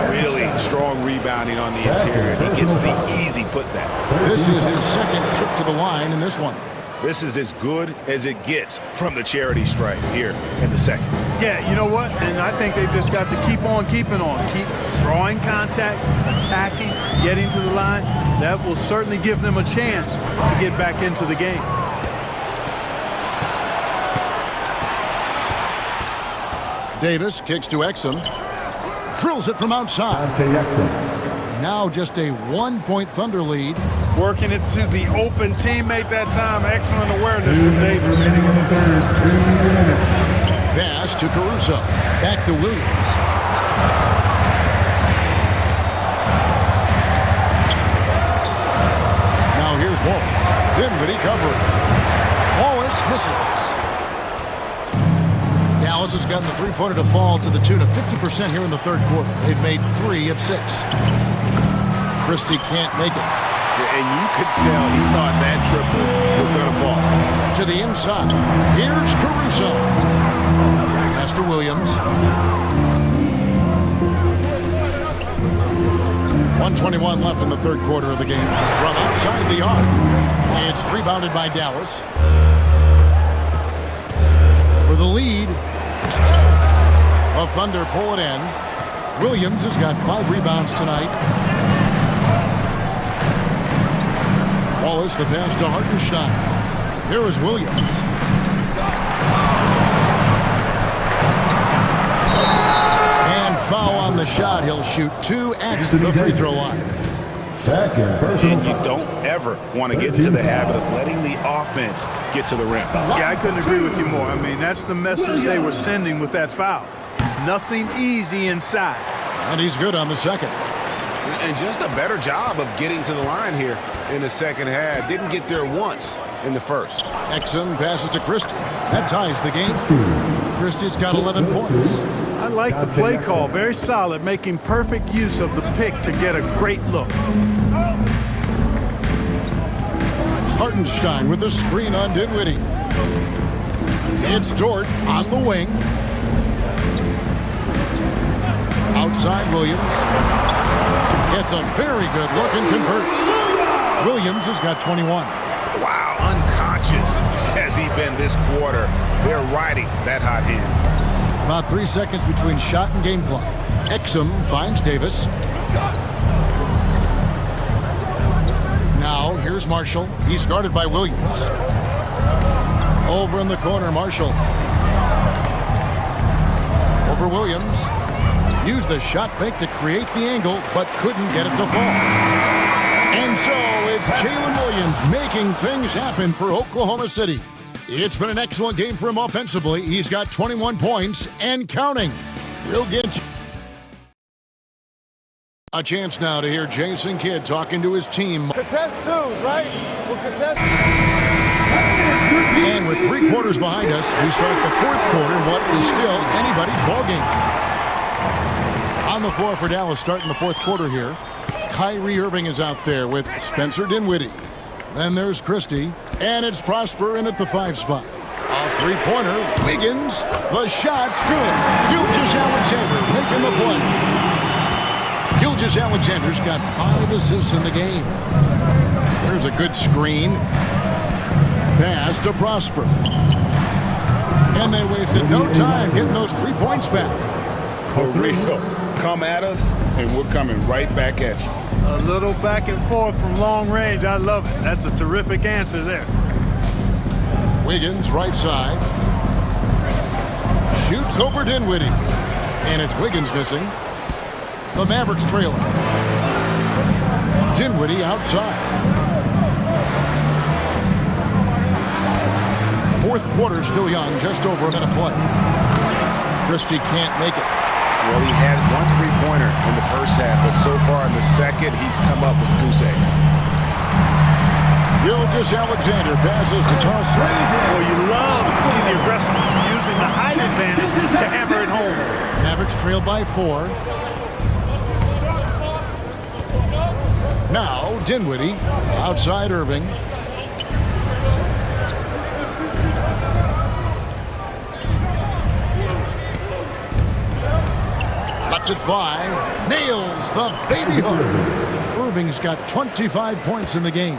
Really strong rebounding on the interior. He gets the easy putback. This is his 2nd trip to the line in this one. This is as good as it gets from the charity stripe here in the 2nd. Yeah, you know what? And I think they've just got to keep on keeping on. Keep drawing contact, attacking, getting to the line. That will certainly give them a chance to get back into the game. Davis kicks to Exum. Drills it from outside. Now just a 1-point Thunder lead. Working it to the open teammate that time. Excellent awareness from Davis. Remaining in the 3rd, 3 minutes. Pass to Caruso. Back to Williams. Now here's Wallace. Dinwiddie covering. Wallace misses. Dallas has gotten the three-pointer to fall to the tune of 50% here in the third quarter. They've made 3 of 6. Christie can't make it. Yeah, and you could tell he thought that triple was going to fall. To the inside. Here's Caruso. Pass to Williams. 1:21 left in the third quarter of the game. From outside the arc. It's rebounded by Dallas. For the lead. The Thunder pull it in. Williams has got 5 rebounds tonight. Wallace the pass to Hartenstein. Here is Williams. And foul on the shot. He'll shoot 2 at the free throw line. Second personal. And you don't ever want to get into the habit of letting the offense get to the rim. Yeah, I couldn't agree with you more. I mean, that's the message they were sending with that foul. Nothing easy inside. And he's good on the second. And just a better job of getting to the line here in the second half. Didn't get there once in the first. Exum passes to Christie. That ties the game. Christie's got 11 points. I like the play call. Very solid, making perfect use of the pick to get a great look. Hartenstein with the screen on Dinwiddie. It's Dort on the wing. Outside Williams. Gets a very good look and converts. Williams has got 21. Wow, unconscious has he been this quarter. They're riding that hot hand. About 3 seconds between shot and game clock. Exum finds Davis. Now here's Marshall. He's guarded by Williams. Over in the corner, Marshall. Over Williams. Used the shot fake to create the angle, but couldn't get it to fall. And so it's Jalen Williams making things happen for Oklahoma City. It's been an excellent game for him offensively. He's got 21 points and counting. Real good. A chance now to hear Jason Kidd talking to his team. Contest 2, right? We'll contest. And with 3 quarters behind us, we start the fourth quarter, what is still anybody's ballgame. On the floor for Dallas starting the fourth quarter here. Kyrie Irving is out there with Spencer Dinwiddie. Then there's Christie, and it's Prosper in at the 5 spot. A 3-pointer, Wiggins, the shot's good. Gilgeous-Alexander making the play. Gilgeous-Alexander's got 5 assists in the game. There's a good screen. Pass to Prosper. And they wasted no time getting those 3 points back. For real. Come at us, and we're coming right back at you. A little back and forth from long range. I love it. That's a terrific answer there. Wiggins, right side. Shoots over Dinwiddie. And it's Wiggins missing. The Mavericks trailing. Dinwiddie outside. Fourth quarter still young, just over a minute play. Christie can't make it. Well, he had 1 3-pointer in the first half, but so far in the second, he's come up with goose eggs. Gilgeous-Alexander passes to Carson. Well, you love to see the aggressiveness, using the height advantage to hammer it home. Mavericks trail by 4. Now, Dinwiddie, outside Irving. Lets it fly. Nails the baby hook. Irving's got 25 points in the game.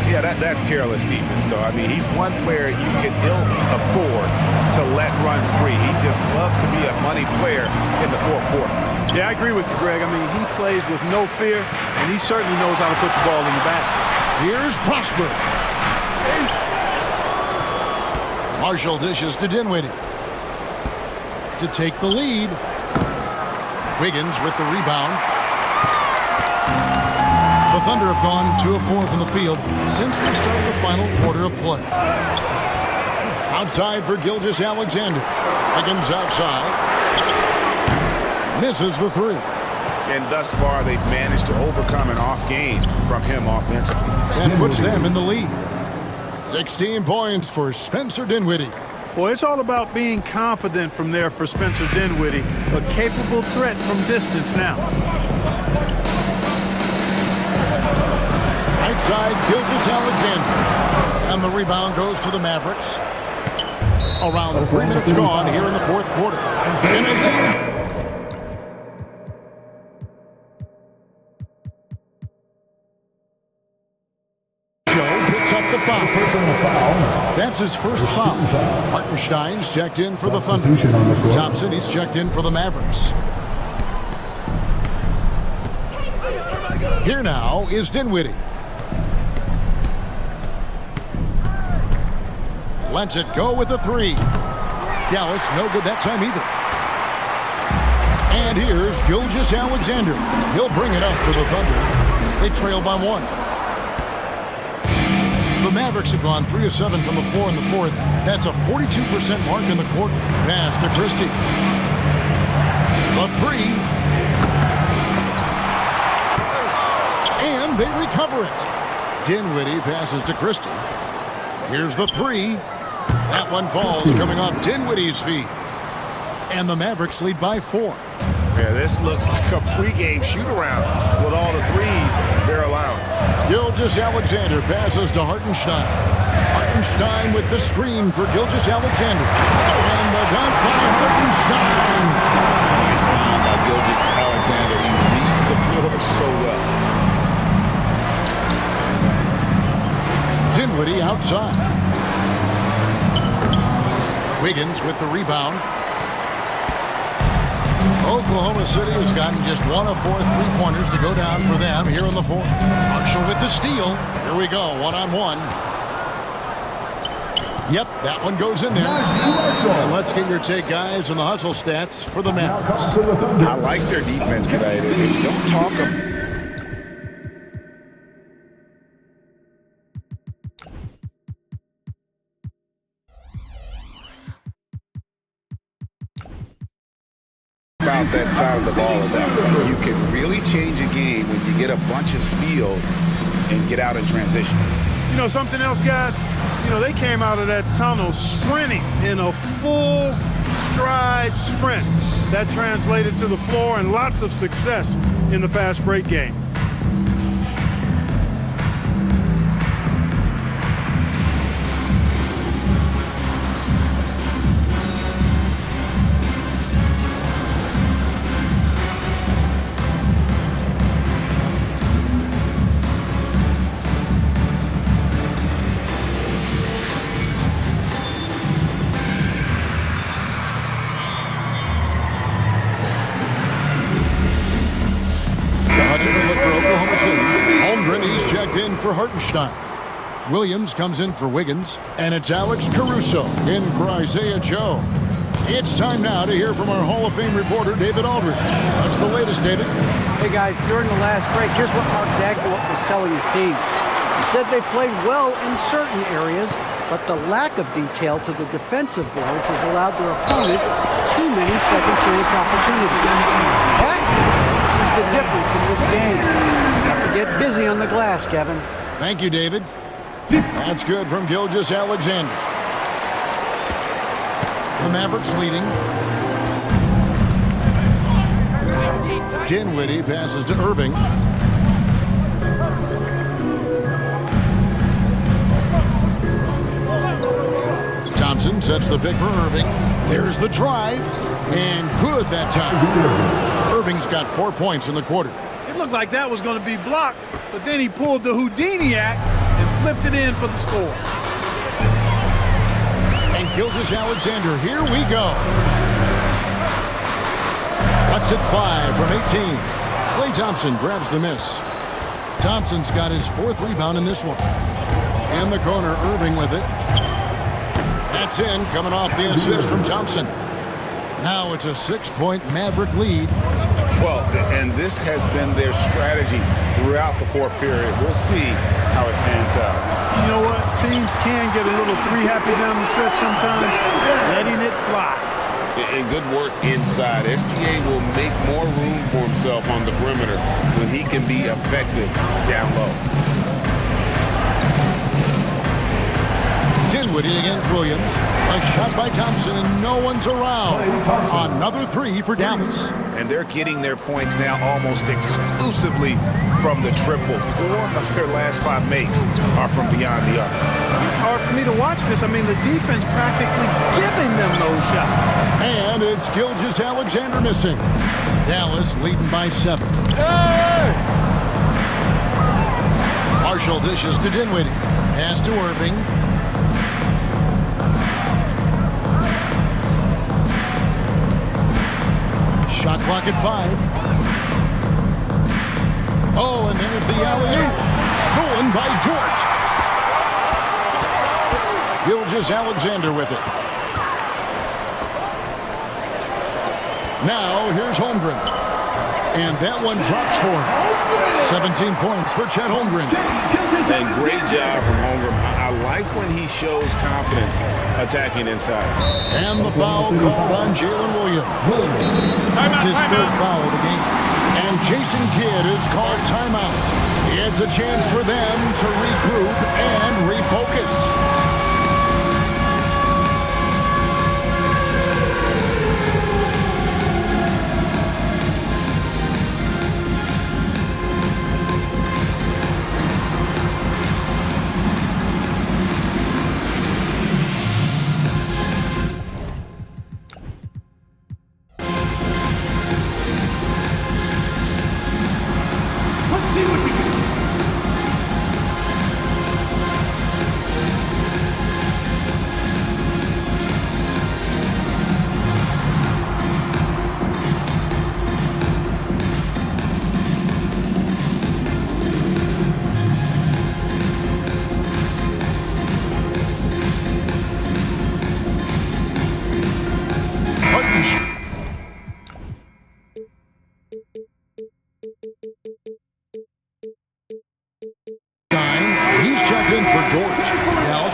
Yeah, that's careless defense, though. I mean, he's one player you can ill afford to let run free. He just loves to be a money player in the fourth quarter. Yeah, I agree with you, Greg. I mean, he plays with no fear, and he certainly knows how to put the ball in the basket. Here's Prosper. Marshall dishes to Dinwiddie to take the lead. Wiggins with the rebound. The Thunder have gone 2 of 4 from the field since we started the final quarter of play. Outside for Gilgeous-Alexander. Wiggins outside. Misses the 3. And thus far, they've managed to overcome an off game from him offensively. That puts them in the lead. 16 points for Spencer Dinwiddie. Well, it's all about being confident from there for Spencer Dinwiddie, a capable threat from distance now. Right side, Gilgeous-Alexander. And the rebound goes to the Mavericks. Around 3 minutes gone here in the fourth quarter. Joe picks up the foul. That's his first foul. Hartenstein's checked in for the Thunder. Thompson, he's checked in for the Mavericks. Here now is Dinwiddie. Lets it go with a three. Dallas, no good that time either. And here's Gilgeous-Alexander. He'll bring it up for the Thunder. They trail by one. The Mavericks have gone 3 of 7 from the floor in the fourth. That's a 42% mark in the quarter. Pass to Christie. The three. And they recover it. Dinwiddie passes to Christie. Here's the three. That one falls coming off Dinwiddie's feet. And the Mavericks lead by 4. Yeah, this looks like a pregame shoot-around with all the threes they're allowing. Gilgeous-Alexander passes to Hartenstein. Hartenstein with the screen for Gilgeous-Alexander. And the dunk by Hartenstein. Nice foul by Gilgeous-Alexander. He reads the floor so well. Dinwiddie outside. Wiggins with the rebound. Oklahoma City has gotten just 1 of 4 three-pointers to go down for them here in the fourth. Marshall with the steal. Here we go, 1-on-1. Yep, that one goes in there. And let's get your take, guys, on the hustle stats for the Mavericks. I like their defense today. They don't talk them. About that side of the ball at that point. You can really change a game when you get a bunch of steals and get out in transition. You know something else, guys? You know, they came out of that tunnel sprinting in a full stride sprint. That translated to the floor and lots of success in the fast break game. For Hartenstein. Williams comes in for Wiggins, and it's Alex Caruso in for Isaiah Joe. It's time now to hear from our Hall of Fame reporter, David Aldridge. What's the latest, David? Hey, guys, during the last break, here's what Mark Dagnall was telling his team. He said they played well in certain areas, but the lack of detail to the defensive boards has allowed their opponent too many second-chance opportunities. That is the difference in this game. You have to get busy on the glass, Kevin. Thank you, David. That's good from Gilgeous-Alexander. The Mavericks leading. Dinwiddie passes to Irving. Thompson sets the pick for Irving. There's the drive. And good that time. Irving's got 4 points in the quarter. It looked like that was going to be blocked, but then he pulled the Houdini act and flipped it in for the score. And Gilgeous-Alexander, here we go. Cuts it 5 from 18. Klay Thompson grabs the miss. Thompson's got his 4th rebound in this one. In the corner, Irving with it. That's in, coming off the assist from Thompson. Now it's a 6-point Maverick lead. Well, and this has been their strategy throughout the fourth period. We'll see how it pans out. You know what? Teams can get a little three-happy down the stretch sometimes, letting it fly. And good work inside. SGA will make more room for himself on the perimeter when he can be effective down low. Dinwiddie against Williams. A shot by Thompson, and no one's around. Another three for Dallas. And they're getting their points now almost exclusively from the triple. 4 of their last 5 makes are from beyond the arc. It's hard for me to watch this. I mean, the defense practically giving them those shots. And it's Gilgeous-Alexander missing. Dallas leading by 7. Marshall dishes to Dinwiddie. Pass to Irving. Shot clock at 5. Oh, and there's the alley-oop. Stolen by George. Gilgeous-Alexander with it. Now, here's Holmgren. And that one drops for him. 17 points for Chet Holmgren. And great job from Holmgren. I like when he shows confidence attacking inside. And the foul called on Jalen Williams. That's his third foul of the game. And Jason Kidd is called timeout. It's a chance for them to regroup and refocus.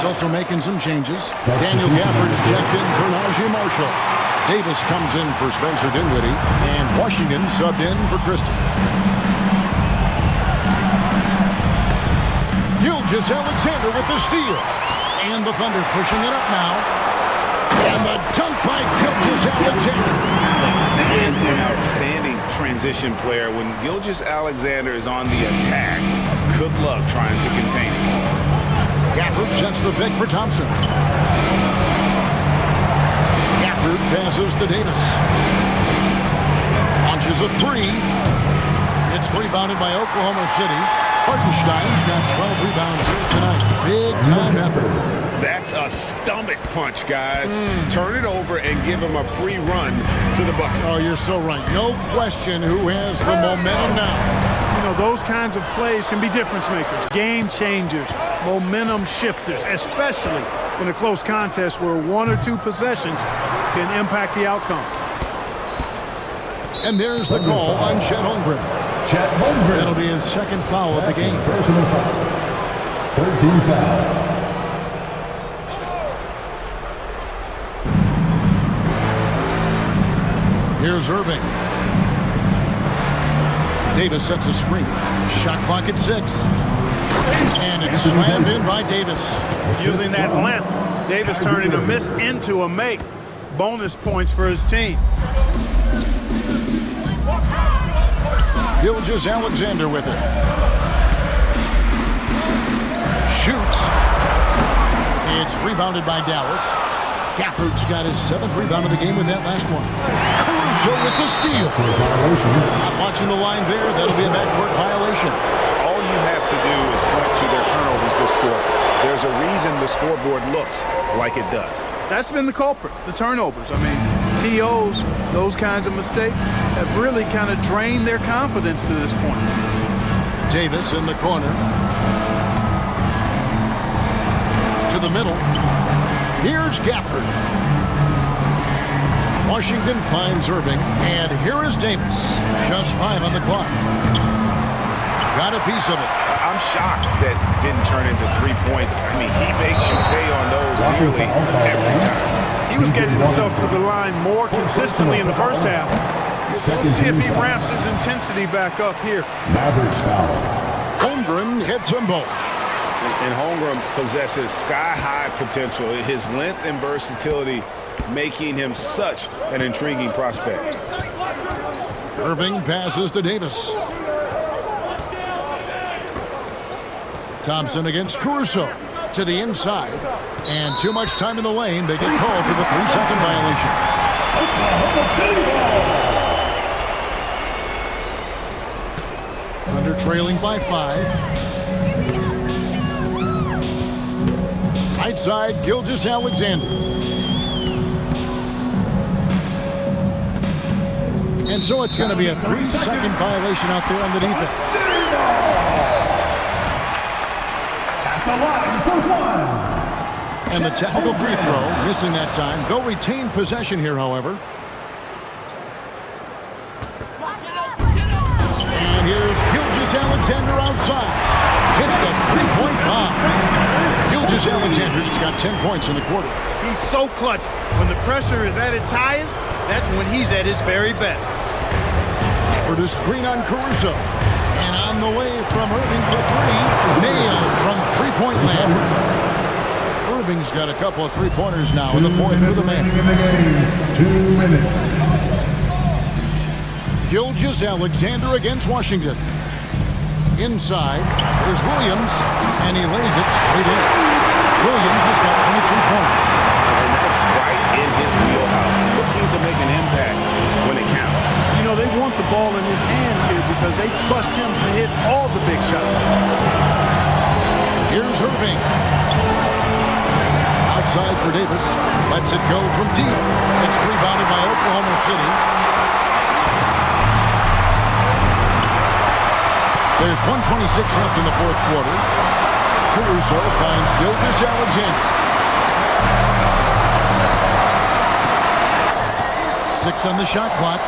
Also making some changes. Daniel Gafford's checked in for Najee Marshall. Davis comes in for Spencer Dinwiddie. And Washington subbed in for Christie. Gilgeous-Alexander with the steal. And the Thunder pushing it up now. And the dunk by Gilgeous-Alexander. And an outstanding transition player. When Gilgeous-Alexander is on the attack, good luck trying to contain him. Gafford sets the pick for Thompson. Gafford passes to Davis. Launches a 3. It's rebounded by Oklahoma City. Hartenstein's got 12 rebounds here tonight. Big time effort. That's a stomach punch, guys. Turn it over and give him a free run to the bucket. Oh, you're so right. No question who has the momentum now. You know, those kinds of plays can be difference makers, game changers, momentum shifters, especially in a close contest where 1 or 2 possessions can impact the outcome. And there's the call on Chet Holmgren. Chet Holmgren. That'll be his second foul of the game. Personal foul. 13 foul. Here's Irving. Davis sets a screen. Shot clock at 6. And it's slammed in by Davis. Using that length, Davis turning a miss into a make. Bonus points for his team. Gilgeous-Alexander with it. Shoots. It's rebounded by Dallas. Gafford's got his 7th rebound of the game with that last one. Caruso with the steal. Not watching the line there. That'll be a backcourt violation. All you have to do is point to their turnovers this quarter. There's a reason the scoreboard looks like it does. That's been the culprit, the turnovers. I mean, TOs, those kinds of mistakes have really kind of drained their confidence to this point. Davis in the corner. To the middle. Here's Gafford. Washington finds Irving, and here is Davis. Just 5 on the clock. Got a piece of it. I'm shocked that didn't turn into 3 points. I mean, he makes you pay on those nearly every time. He was getting himself to the line more consistently in the first half. We'll see if he ramps his intensity back up here. MAVERICKS foul. Holmgren hits them both. And Holmgren possesses sky-high potential. His length and versatility making him such an intriguing prospect. Irving passes to Davis. Thompson against Caruso to the inside. And too much time in the lane. They get called for the 3-second violation. Under trailing by 5. Right side, Gilgeous-Alexander. And so it's going to be a 3-second violation out there on the defense. At the line for 1. And the technical free throw, missing that time. They'll retain possession here, however. And here's Gilgeous-Alexander outside. Hits the three-point bomb. Gilgeous-Alexander's got 10 points in the quarter. He's so clutch. When the pressure is at its highest, that's when he's at his very best. For the screen on Caruso. And on the way from Irving for 3. Nailed from three-point land. Irving's got a couple of three-pointers now in the fourth for the man. 2 minutes. Gilgeous-Alexander against Washington. Inside, there's Williams, and he lays it straight in. Williams has got 23 points. And that's right in his wheelhouse. Looking to make an impact when it counts. You know, they want the ball in his hands here because they trust him to hit all the big shots. Here's Irving. Outside for Davis. Lets it go from deep. It's rebounded by Oklahoma City. There's 1:26 left in the fourth quarter. Caruso finds Gilgeous-Alexander. 6 on the shot clock.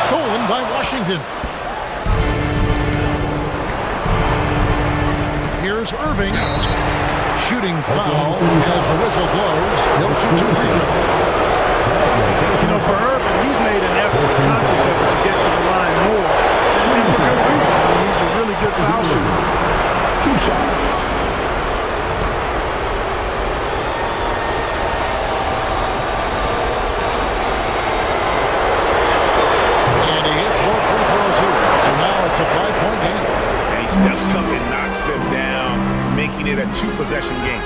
Stolen by Washington. Here's Irving. Shooting foul as the whistle blows. He'll shoot 2 free throws. You know, for Irving, he's made an effort, a conscious effort to get to the line more. And for good reason. He's a really good foul shooter. 2 shots. And he hits both free throws here. So now it's a 5-point game. And he steps up and knocks them down, making it a 2-possession game.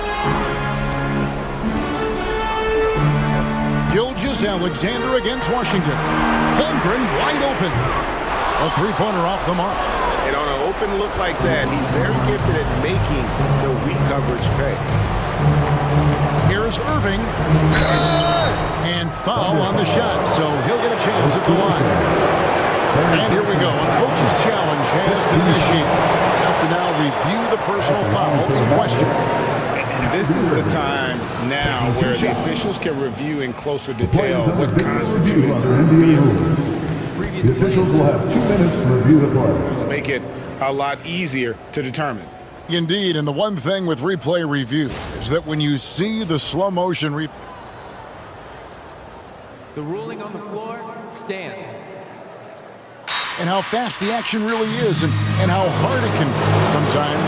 Gilgeous-Alexander against Washington. Holmgren wide open. A 3-pointer off the mark. And on an open look like that, he's very gifted at making the weak coverage pay. Here's Irving. And foul on the shot, so he'll get a chance at the line. And here we go. A coach's challenge has been initiated. Have to now review the personal foul in question. And this is the time now where the officials can review in closer detail what constituted The officials will have 2 minutes to review the play. make it a lot easier to determine. Indeed, and the one thing with replay review is that when you see the slow motion replay, the ruling on the floor stands. and how fast the action really is and how hard it can be sometimes,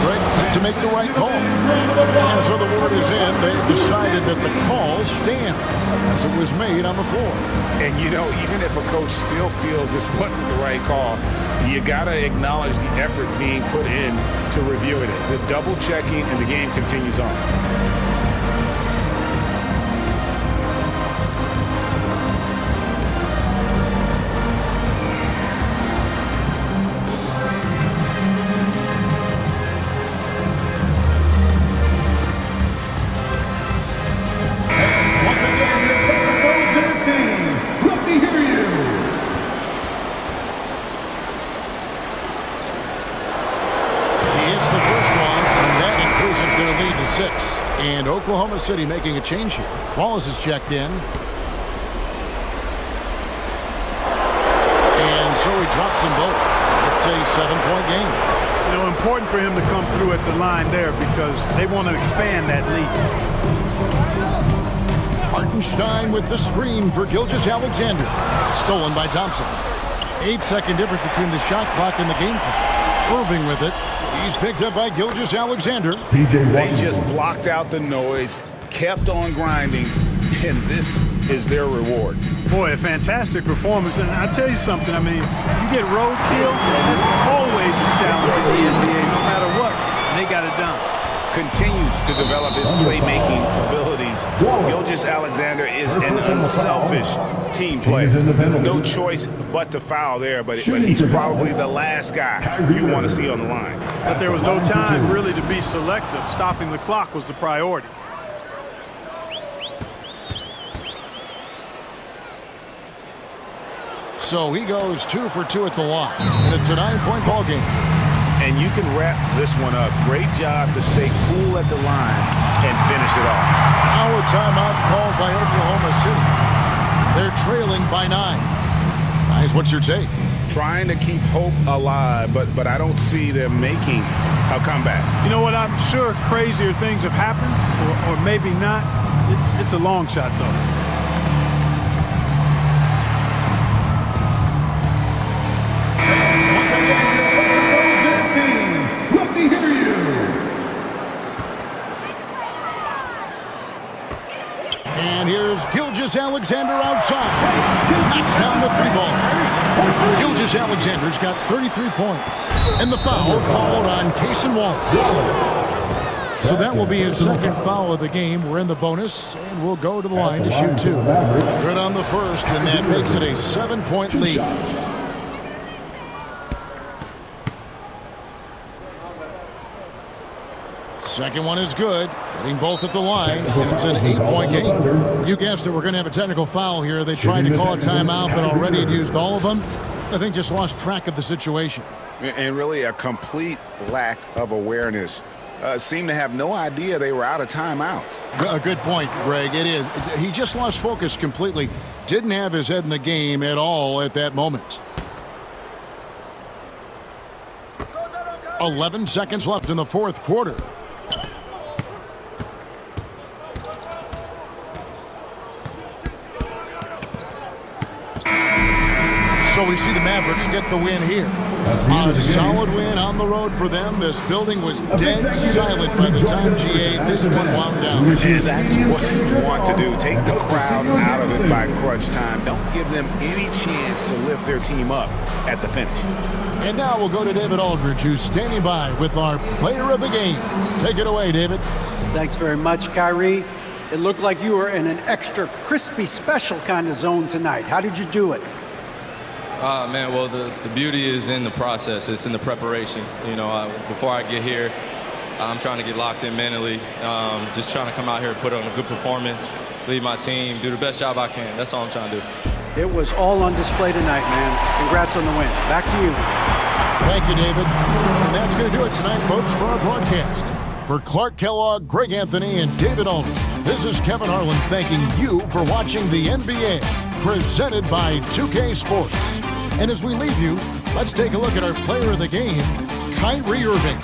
Greg, to make the right call. And so the word is in. They've decided that the call stands as it was made on the floor. And, you know, even if a coach still feels this wasn't the right call, you got to acknowledge the effort being put in to reviewing it. The double checking, and the game continues on. And Oklahoma City making a change here. Wallace is checked in. And so he drops them both. It's a 7-point game. You know, important for him to come through at the line there because they want to expand that lead. Hartenstein with the screen for Gilgeous-Alexander. Stolen by Thompson. 8-second difference between the shot clock and the game clock. Irving with it. He's picked up by Gilgeous-Alexander. PJ They Washington. just blocked out the noise, kept on grinding, and this is their reward. Boy, a fantastic performance. And I tell you something, I mean, you get roadkill, that's always a challenge in the NBA, no matter what. And they got it done. Continues to develop his playmaking abilities. Gilgeous-Alexander is an unselfish team player. No choice but to foul there, but he's probably the last guy you want to see on the line. But there was no time really to be selective. Stopping the clock was the priority. So he goes 2 for 2 at the line, and it's a 9-point ball game. And you can wrap this one up. Great job to stay cool at the line and finish it off. Now a timeout called by Oklahoma City. They're trailing by 9. Guys, what's your take? Trying to keep hope alive, but I don't see them making a comeback. You know what? I'm sure crazier things have happened, or maybe not. It's a long shot, though. And here's Gilgeous-Alexander outside. Knocks down the 3-ball. Gilgeous-Alexander's got 33 points. And the foul called on Cason Wallace. So that will be his second foul of the game. We're in the bonus, and we'll go to the line to shoot 2. Good on the first, and that makes it a 7-point lead. Second one is good. Getting both at the line, and it's an 8-point game. You guessed it, we're going to have a technical foul here. They tried to call a timeout, but already had used all of them. I think just lost track of the situation. And really a complete lack of awareness. Seemed to have no idea they were out of timeouts. A good point, Greg. It is. He just lost focus completely. Didn't have his head in the game at all at that moment. 11 seconds left in the fourth quarter. So we see the Mavericks get the win here. A solid win on the road for them. This building was dead silent by the time GA this one wound down. And that's what you want to do. Take the crowd out of it by crunch time. Don't give them any chance to lift their team up at the finish. And now we'll go to David Aldridge, who's standing by with our player of the game. Take it away, David. Thanks very much, Kyrie. It looked like you were in an extra crispy special kind of zone tonight. How did you do it? Man, well, the beauty is in the process. It's in the preparation. You know, before I get here, I'm trying to get locked in mentally. Just trying to come out here and put on a good performance, lead my team, do the best job I can. That's all I'm trying to do. It was all on display tonight, man. Congrats on the win. Back to you. Thank you, David. And that's going to do it tonight, folks, for our broadcast. For Clark Kellogg, Greg Anthony, and David Aldridge, this is Kevin Harlan thanking you for watching the NBA, presented by 2K Sports. And as we leave you, let's take a look at our player of the game, Kyrie Irving.